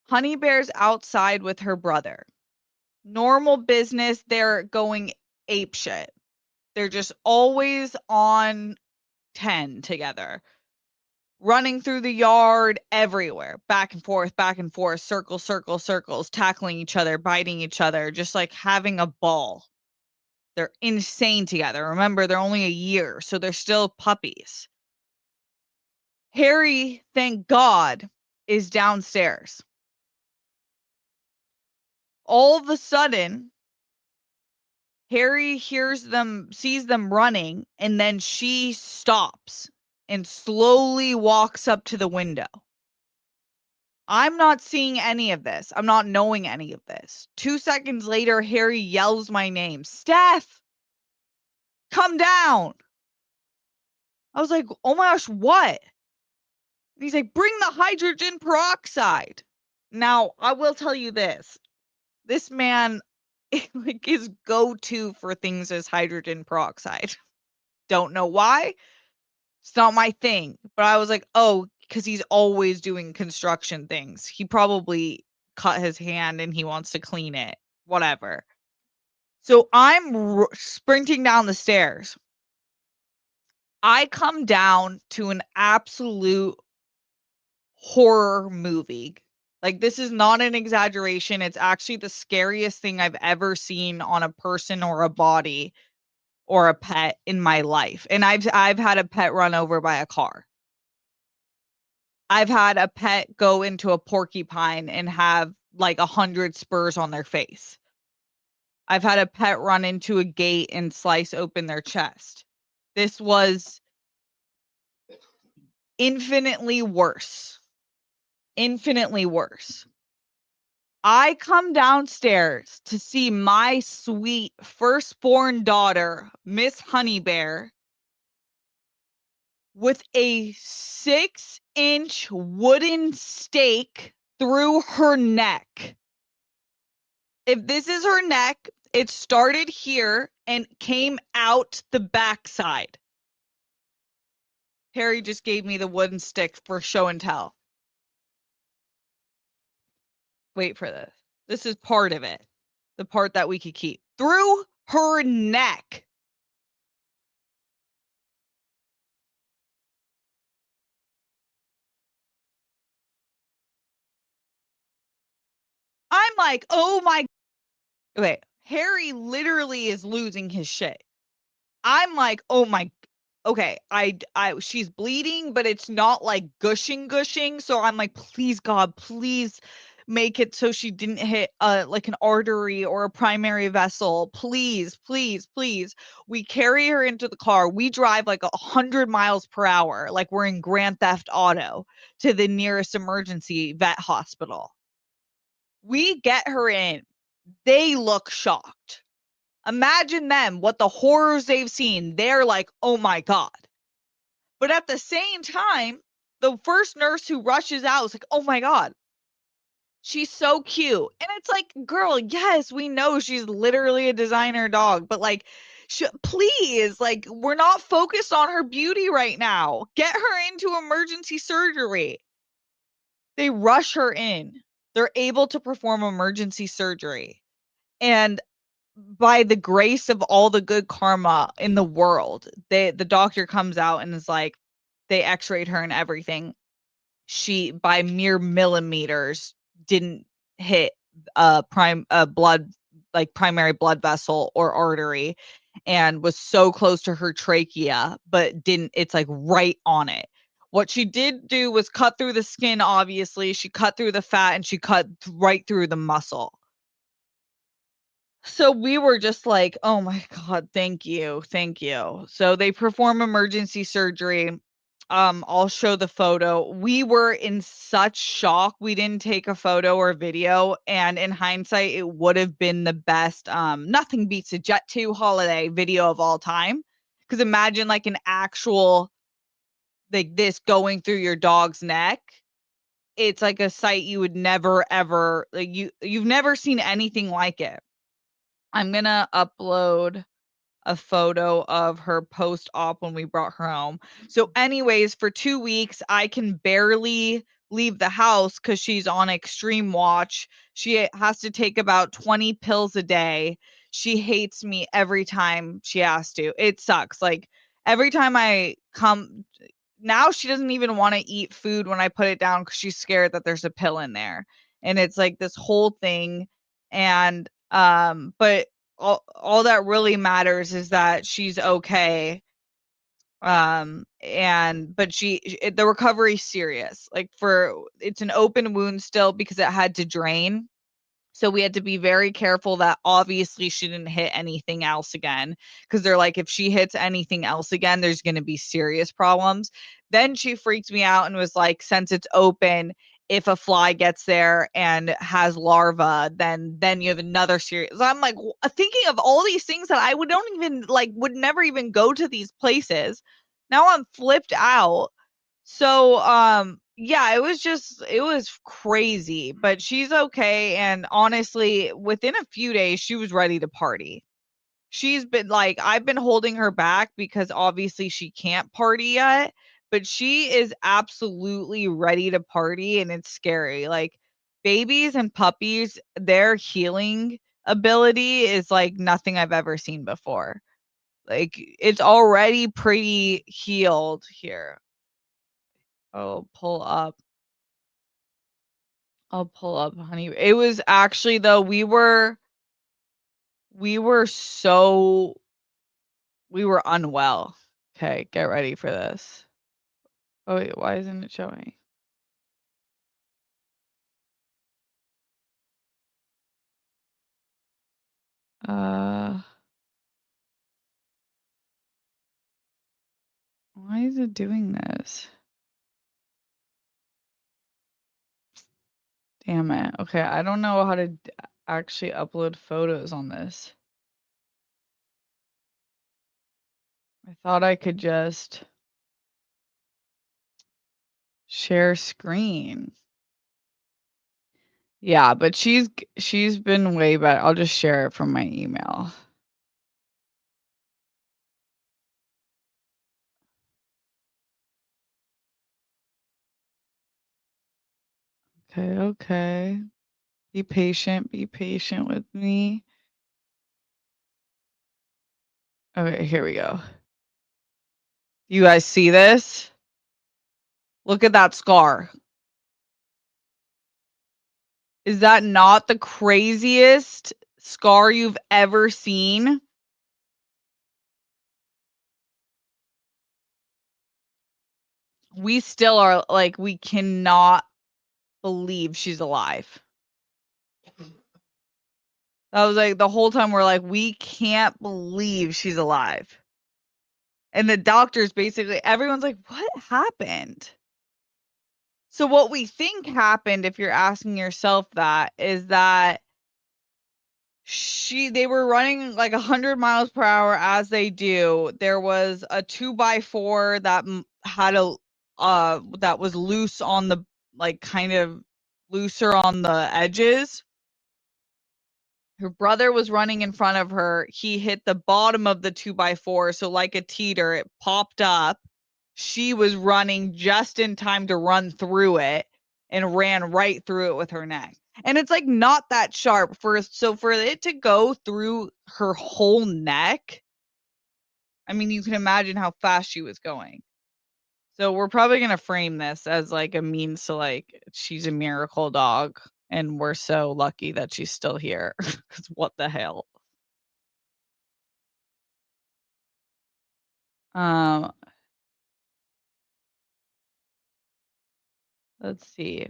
Honey Bear's outside with her brother. Normal business, they're going apeshit. They're just always on 10 together, running through the yard everywhere, back and forth, circles, tackling each other, biting each other, just like having a ball. They're insane together. Remember, they're only a year, so they're still puppies. Harry, thank God, is downstairs. All of a sudden, Harry sees them running, and then she stops and slowly walks up to the window. I'm not seeing any of this. I'm not knowing any of this. 2 seconds later, Harry yells my name. "Steph, come down." I was like, "Oh my gosh, what?" And he's like, "Bring the hydrogen peroxide." Now, I will tell you this. This man, like, his go-to for things is hydrogen peroxide. Don't know why. It's not my thing. But I was like, "Oh, because he's always doing construction things. He probably cut his hand and he wants to clean it, whatever. So I'm sprinting down the stairs. I come down to an absolute horror movie. Like, this is not an exaggeration. It's actually the scariest thing I've ever seen on a person or a body or a pet in my life. And I've had a pet run over by a car. I've had a pet go into a porcupine and have like 100 spurs on their face. I've had a pet run into a gate and slice open their chest. This was infinitely worse. Infinitely worse. I come downstairs to see my sweet firstborn daughter, Miss Honey Bear, with a 6-inch wooden stake through her neck. If this is her neck, it started here and came out the backside. Harry just gave me the wooden stick for show and tell. Wait for this. This is part of it. The part that we could keep. Through her neck. I'm like, oh my. Okay, Harry literally is losing his shit. I'm like, oh my. Okay, she's bleeding, but it's not like gushing. So I'm like, please God, please make it so she didn't hit like an artery or a primary vessel. Please. We carry her into the car. We drive like 100 miles per hour, like we're in Grand Theft Auto, to the nearest emergency vet hospital. We get her in. They look shocked. Imagine them, what the horrors they've seen. They're like, oh my God. But at the same time, the first nurse who rushes out is like, oh my God, she's so cute. And it's like, girl, yes, we know she's literally a designer dog, but like, please, like, we're not focused on her beauty right now. Get her into emergency surgery. They rush her in. They're able to perform emergency surgery. And by the grace of all the good karma in the world, the doctor comes out and is like, they x-rayed her and everything. She, by mere millimeters, didn't hit blood, like primary blood vessel or artery, and was so close to her trachea, but didn't, it's like right on it. What she did do was cut through the skin, obviously. She cut through the fat and she cut right through the muscle. So we were just like, oh my God, thank you. So they perform emergency surgery. I'll show the photo. We were in such shock. We didn't take a photo or video. And in hindsight, it would have been the best. Nothing beats a Jet 2 holiday video of all time. Because imagine like an actual, like this going through your dog's neck. It's like a sight you would never, ever, like you've never seen anything like it. I'm gonna upload a photo of her post-op when we brought her home. So anyways, for 2 weeks, I can barely leave the house because she's on extreme watch. She has to take about 20 pills a day. She hates me every time she has to. It sucks. Like every time I come now, she doesn't even want to eat food when I put it down because she's scared that there's a pill in there. And it's like this whole thing. And but all that really matters is that she's okay. And but the recovery's serious. Like it's an open wound still because it had to drain. So we had to be very careful that obviously she didn't hit anything else again, because they're like, if she hits anything else again, there's going to be serious problems. Then she freaked me out and was like, since it's open, if a fly gets there and has larva, then you have another serious. I'm like thinking of all these things that I would never even go to these places. Now I'm flipped out. So, yeah, it was crazy, but she's okay. And honestly, within a few days, she was ready to party. She's been like, I've been holding her back because obviously she can't party yet, but she is absolutely ready to party, and it's scary. Like, babies and puppies, their healing ability is like nothing I've ever seen before. Like, it's already pretty healed here. Oh, pull up. I'll pull up, honey. It was actually though, we were so we were unwell. Okay, get ready for this. Oh wait, why isn't it showing? Uh, why is it doing this? Damn it. Okay, I don't know how to actually upload photos on this. I thought I could just share screen. Yeah, but she's been way better. I'll just share it from my email. Okay, okay. Be patient with me. Okay, here we go. You guys see this? Look at that scar. Is that not the craziest scar you've ever seen? We still are like, we cannot believe she's alive. That was like the whole time we're like, we can't believe she's alive. And the doctors basically, everyone's like, what happened? So, what we think happened, if you're asking yourself that, is that they were running like 100 miles per hour as they do. There was a 2x4 that had a that was loose on the, like, kind of looser on the edges. Her brother was running in front of her. He hit the bottom of the 2x4, so like a teeter, it popped up. She was running just in time to run through it and ran right through it with her neck. And it's like not that sharp for it to go through her whole neck. I mean, you can imagine how fast she was going. So we're probably gonna frame this as like a means to, like, she's a miracle dog and we're so lucky that she's still here. Cause what the hell? Um, let's see.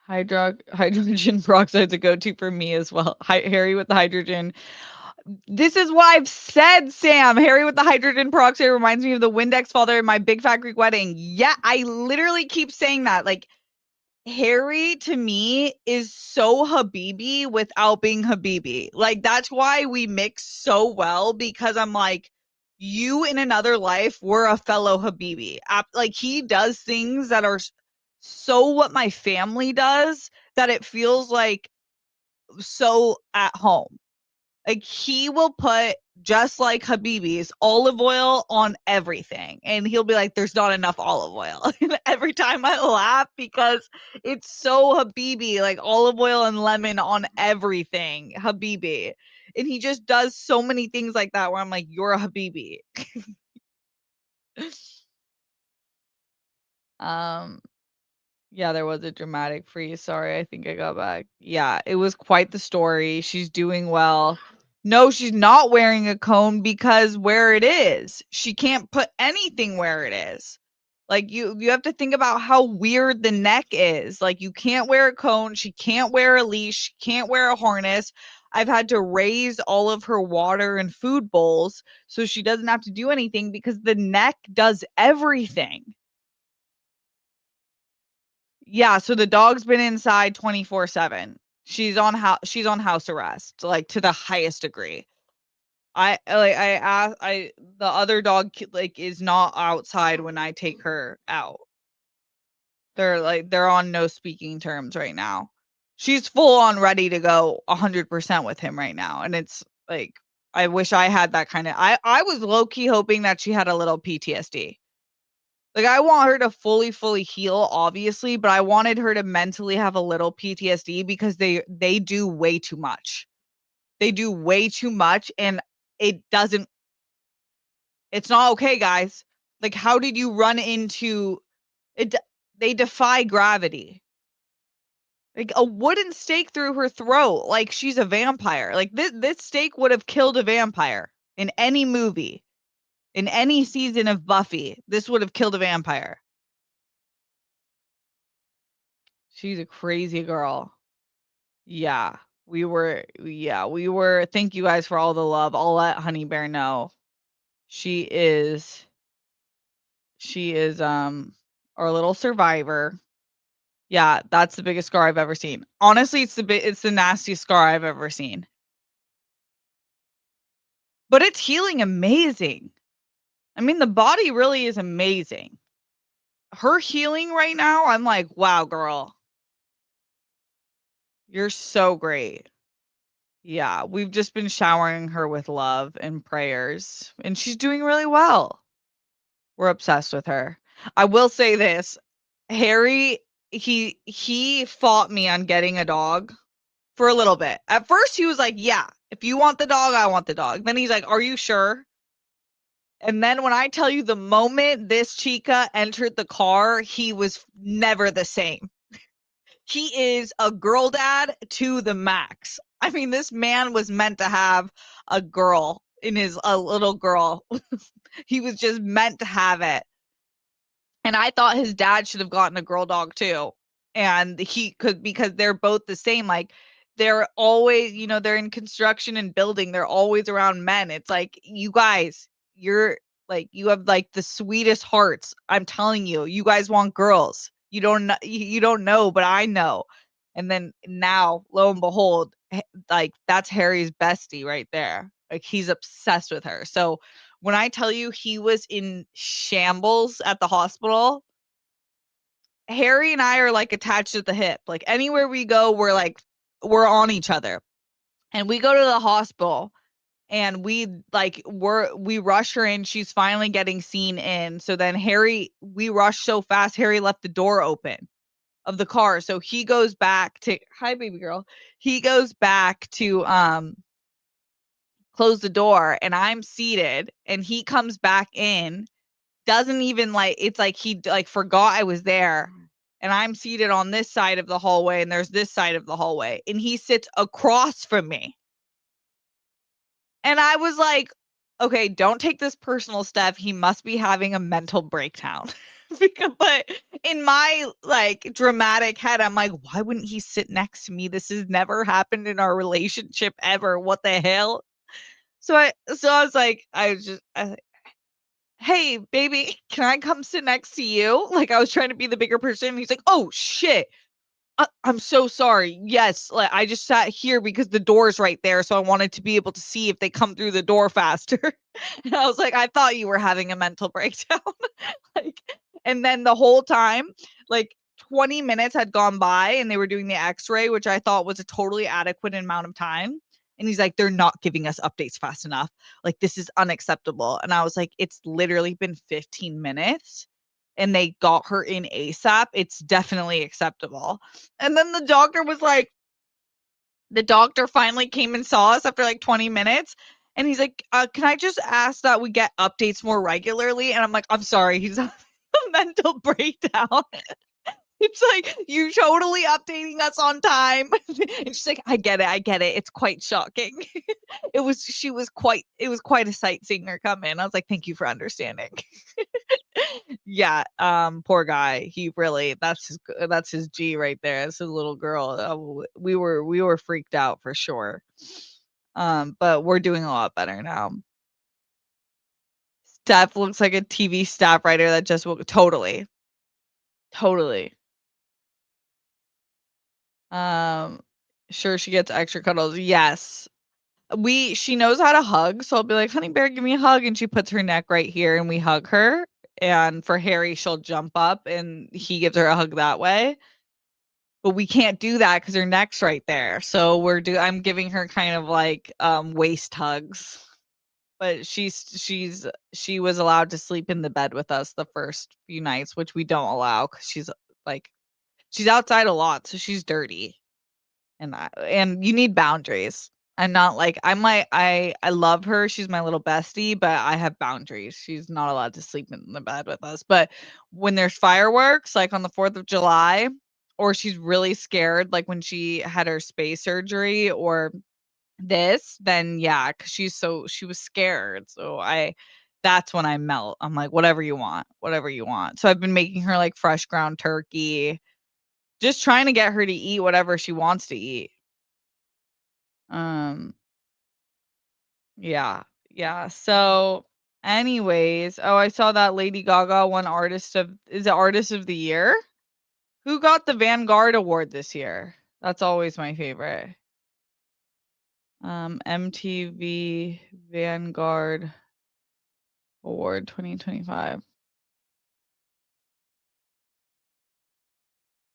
Hydrogen peroxide's a go-to for me as well. Harry with the hydrogen. This is what I've said, Sam. Harry with the hydrogen peroxide reminds me of the Windex father in my big fat Greek wedding. Yeah, I literally keep saying that. Like, Harry to me is so Habibi without being Habibi. Like, that's why we mix so well, because I'm like, you in another life were a fellow Habibi. Like, he does things that are so what my family does that it feels like so at home. Like, he will put, just like Habibis, olive oil on everything. And he'll be like, there's not enough olive oil. And every time I laugh because it's so Habibi, like olive oil and lemon on everything. Habibi. And he just does so many things like that where I'm like, you're a Habibi. um Yeah, there was a dramatic freeze. Sorry, I think I got back. Yeah, it was quite the story. She's doing well. No, she's not wearing a cone because where it is, she can't put anything where it is. Like, you have to think about how weird the neck is. Like, you can't wear a cone, she can't wear a leash, she can't wear a harness. I've had to raise all of her water and food bowls so she doesn't have to do anything because the neck does everything. Yeah, so the dog's been inside 24/7. She's on house arrest, like, to the highest degree. I asked I the other dog, like, is not outside when I take her out. They're on no speaking terms right now. She's full on ready to go 100% with him right now, and it's like I wish I had that kinda I was low-key hoping that she had a little PTSD. Like, I want her to fully heal, obviously, but I wanted her to mentally have a little PTSD because they do way too much. They do way too much, and it doesn't it's not okay, guys. Like, how did you run into it d they defy gravity. Like, a wooden stake through her throat, like she's a vampire. Like, this stake would have killed a vampire in any movie, in any season of Buffy. This would have killed a vampire. She's a crazy girl. Yeah. We were thank you guys for all the love. I'll let Honey Bear know. She is she is our little survivor. Yeah, that's the biggest scar I've ever seen. Honestly, it's the nastiest scar I've ever seen. But it's healing amazing. I mean, the body really is amazing. Her healing right now, I'm like, "Wow, girl. You're so great." Yeah, we've just been showering her with love and prayers, and she's doing really well. We're obsessed with her. I will say this, Harry, he fought me on getting a dog for a little bit. At first, he was like, "Yeah, if you want the dog, I want the dog." Then he's like, "Are you sure?" And then when I tell you the moment this chica entered the car, he was never the same. He is a girl dad to the max. I mean, this man was meant to have a girl in his a little girl. He was just meant to have it. And I thought his dad should have gotten a girl dog too. And he could because they're both the same. Like they're always, they're in construction and building. They're always around men. It's like, you guys, you're like, you have like the sweetest hearts. I'm telling you, you guys want girls. You don't know, but I know. And then now, lo and behold, like that's Harry's bestie right there. Like he's obsessed with her. So when I tell you he was in shambles at the hospital, Harry and I are like attached at the hip. Like anywhere we go, we're on each other. And we go to the hospital and we rush her in. She's finally getting seen in. So then we rush so fast, Harry left the door open of the car. So he goes back to hi baby girl. He goes back to close the door and I'm seated and he comes back in, doesn't even like it's like he like forgot I was there. And I'm seated on this side of the hallway and there's this side of the hallway and he sits across from me. And I was like, okay, don't take this personal stuff. He must be having a mental breakdown. But in my like dramatic head, I'm like, why wouldn't he sit next to me? This has never happened in our relationship ever. What the hell? So I was like, hey, baby, can I come sit next to you? Like I was trying to be the bigger person. He's like, oh shit. I'm so sorry. Yes, like, I just sat here because the door's right there, so I wanted to be able to see if they come through the door faster. And I was like, I thought you were having a mental breakdown. Like, and then the whole time, like 20 minutes had gone by and they were doing the x-ray, which I thought was a totally adequate amount of time. And he's like, they're not giving us updates fast enough. Like, this is unacceptable. And I was like, it's literally been 15 minutes and they got her in ASAP. It's definitely acceptable. And then the doctor finally came and saw us after like 20 minutes. And he's like, can I just ask that we get updates more regularly? And I'm like, I'm sorry, he's a mental breakdown. It's like, you're totally updating us on time. And she's like, I get it. It's quite shocking. It was quite a sight seeing her come in. I was like, thank you for understanding. Yeah, poor guy. He really that's his G right there. That's his little girl. We were freaked out for sure. But we're doing a lot better now. Steph looks like a TV staff writer that just woke totally. Totally. Um, sure she gets extra cuddles. Yes. She knows how to hug, so I'll be like, "Honey bear, give me a hug," and she puts her neck right here and we hug her. And for Harry, she'll jump up and he gives her a hug that way. but we can't do that because her neck's right there. So I'm giving her kind of like waist hugs. But she was allowed to sleep in the bed with us the first few nights, which we don't allow because like she's outside a lot, so she's dirty. And you need boundaries. I'm not like I love her. She's my little bestie, but I have boundaries. She's not allowed to sleep in the bed with us. But when there's fireworks, like on the 4th of July, or she's really scared, like when she had her space surgery or this, then yeah, because she was scared. So that's when I melt. I'm like, whatever you want, whatever you want. So I've been making her like fresh ground turkey, just trying to get her to eat whatever she wants to eat. Um, yeah, yeah. So, anyways, oh, I saw that Lady Gaga won is it Artist of the Year? Who got the Vanguard Award this year? That's always my favorite. MTV Vanguard Award 2025.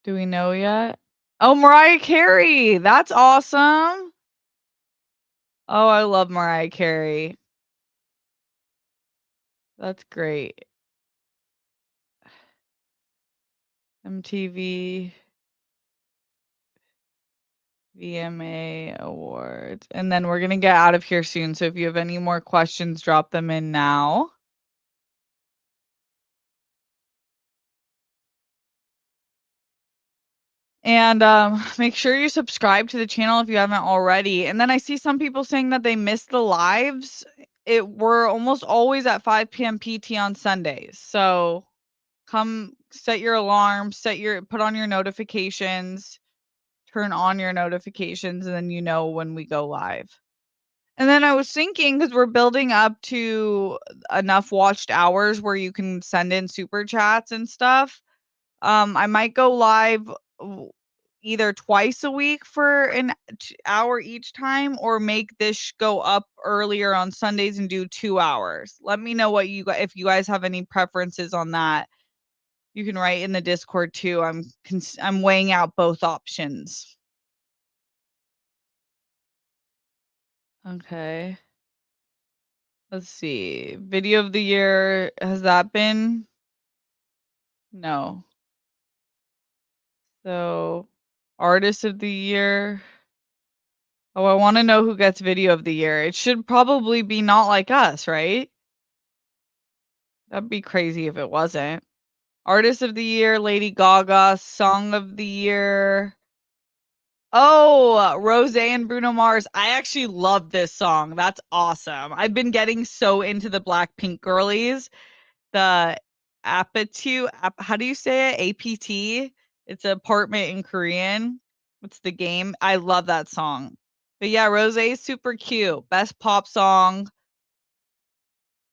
Do we know yet? Oh, Mariah Carey. That's awesome. Oh, I love Mariah Carey. That's great. MTV VMA Awards. And then we're going to get out of here soon. So if you have any more questions, drop them in now. And make sure you subscribe to the channel if you haven't already. And then I see some people saying that they missed the lives. We're almost always at 5 p.m. PT on Sundays. So come set your alarm, put on your notifications, turn on your notifications, and then you know when we go live. And then I was thinking, because we're building up to enough watched hours where you can send in super chats and stuff. I might go live either twice a week for an hour each time, or make this go up earlier on Sundays and do 2 hours. Let me know if you guys have any preferences on that. You can write in the Discord too. I'm weighing out both options. Okay. Let's see. Video of the year, has that been? No. So, artist of the year. Oh, I want to know who gets video of the year. It should probably be Not Like Us, right? That'd be crazy if it wasn't. Artist of the year, Lady Gaga. Song of the year. Oh, Rose and Bruno Mars. I actually love this song. That's awesome. I've been getting so into the Blackpink girlies. The how do you say it? APT. It's an apartment in Korean. It's the game. I love that song. But yeah, Rose is super cute. Best pop song.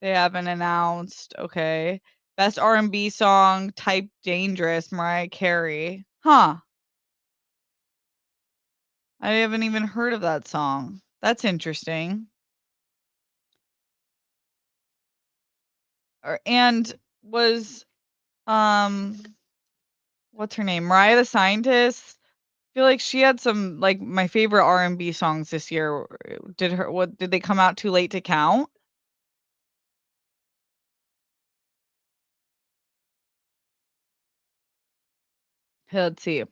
They haven't announced. Okay. Best R&B song, Type Dangerous, Mariah Carey. Huh. I haven't even heard of that song. That's interesting. And was um what's her name? Mariah the Scientist. I feel like she had some like my favorite R&B songs this year. Did they come out too late to count? Okay, let's see.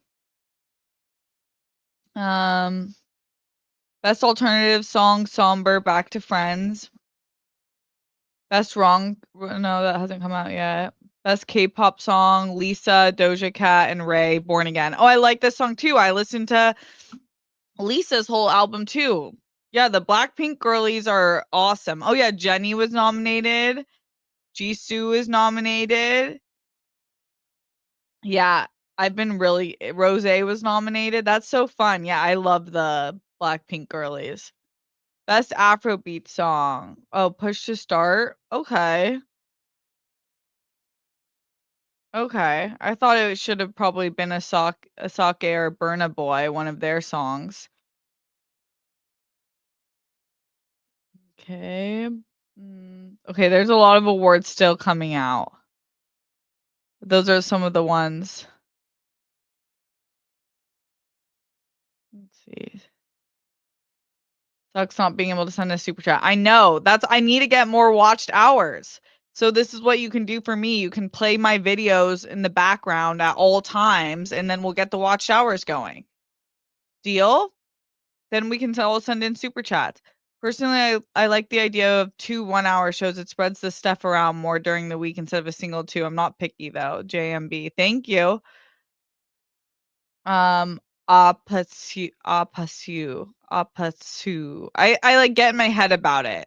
Um Best alternative song, Somber, Back to Friends. Best wrong, no, that hasn't come out yet. Best K-pop song, Lisa, Doja Cat, and Ray, Born Again. Oh, I like this song too. I listened to Lisa's whole album too. Yeah, the Blackpink girlies are awesome. Oh yeah, Jennie was nominated. Jisoo is nominated. Yeah, Rose was nominated. That's so fun. Yeah, I love the Blackpink girlies. Best Afrobeat song. Oh, Push to Start. Okay. Okay. I thought it should have probably been a Sake or Burna Boy, one of their songs. Okay. Okay, there's a lot of awards still coming out. Those are some of the ones. See. Sucks not being able to send a super chat. I know. I need to get more watched hours. So this is what you can do for me. You can play my videos in the background at all times, and then we'll get the watched hours going. Deal? Then we can all send in super chats. Personally, I like the idea of 2 1-hour shows. It spreads the stuff around more during the week instead of a single 2. I'm not picky though. JMB. Thank you. Apasu. I like get in my head about it.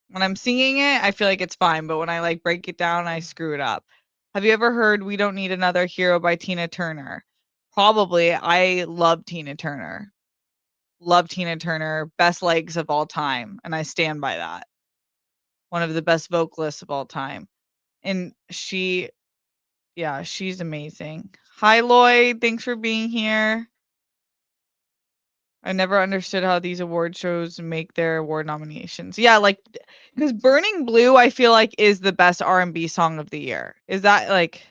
When I'm singing it, I feel like it's fine, but when I like break it down, I screw it up. Have you ever heard We Don't Need Another Hero by Tina Turner? Probably. I love Tina Turner. Love Tina Turner, best legs of all time, and I stand by that. One of the best vocalists of all time. And yeah, she's amazing. Hi Lloyd, thanks for being here. I never understood how these award shows make their award nominations. Yeah, like because Burning Blue, I feel like is the best R&B song of the year. Is that like?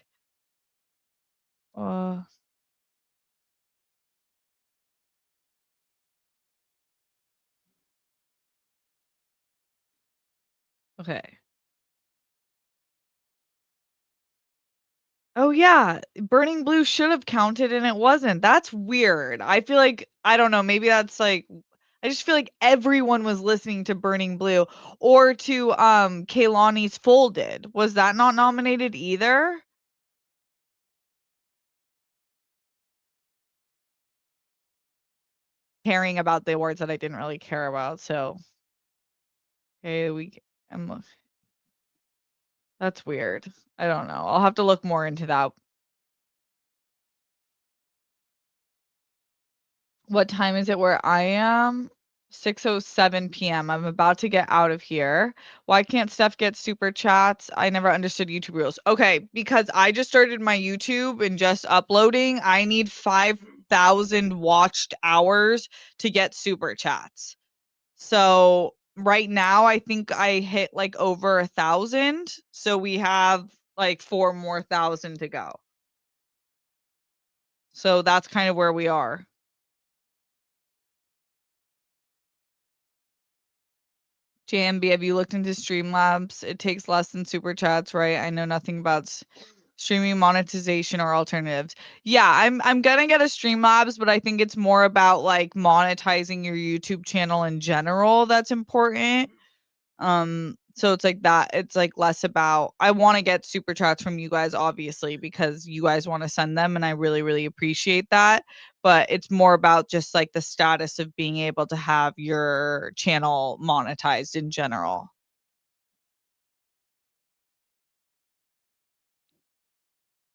Uh, okay. Oh yeah, Burning Blue should have counted and it wasn't. That's weird. I feel like I don't know. Maybe that's like I just feel like everyone was listening to Burning Blue or to Kehlani's Folded. Was that not nominated either? Caring about the awards that I didn't really care about. So okay, I'm that's weird. I don't know. I'll have to look more into that. What time is it where I am? 6:07 PM. I'm about to get out of here. Why can't Steph get super chats? I never understood YouTube rules. Okay, because I just started my YouTube and just uploading. I need 5,000 watched hours to get super chats. So right now, I think I hit like over 1,000. So we have like 4 more thousand to go. So that's kind of where we are. JMB, have you looked into Streamlabs? It takes less than super chats, right? I know nothing about streaming monetization or alternatives. Yeah, I'm gonna get a Streamlabs, but I think it's more about like monetizing your YouTube channel in general that's important. So it's like that. It's like less about I want to get super chats from you guys, obviously, because you guys want to send them, and I really, really appreciate that. But it's more about just like the status of being able to have your channel monetized in general.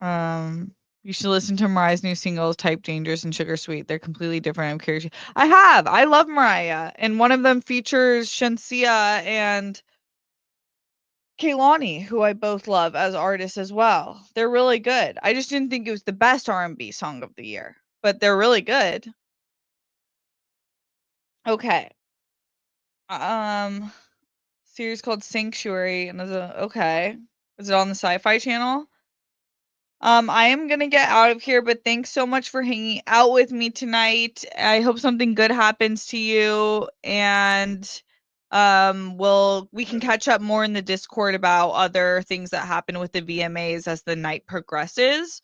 Um, you should listen to Mariah's new singles, Type Dangerous and Sugar Sweet. They're completely different. I'm curious. I have. I love Mariah, and one of them features Shensia and Kehlani, who I both love as artists as well. They're really good. I just didn't think it was the best R&B song of the year, but they're really good. Okay. Um, series called Sanctuary, and okay. Is it on the Sci-Fi Channel? I am gonna get out of here, but thanks so much for hanging out with me tonight. I hope something good happens to you, and we can catch up more in the Discord about other things that happen with the VMAs as the night progresses.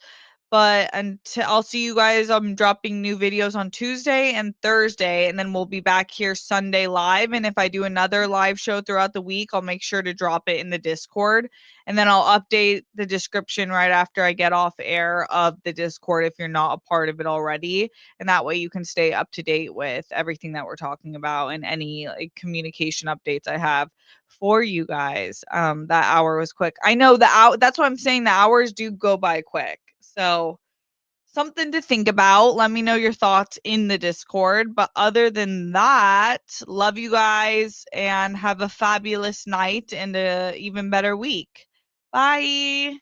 But until I'll see you guys. I'm dropping new videos on Tuesday and Thursday, and then we'll be back here Sunday live. And if I do another live show throughout the week, I'll make sure to drop it in the Discord. And then I'll update the description right after I get off air of the Discord if you're not a part of it already. And that way you can stay up to date with everything that we're talking about and any like communication updates I have for you guys. That hour was quick. I know that's what I'm saying. The hours do go by quick. So something to think about. Let me know your thoughts in the Discord. But other than that, love you guys and have a fabulous night and a even better week. Bye.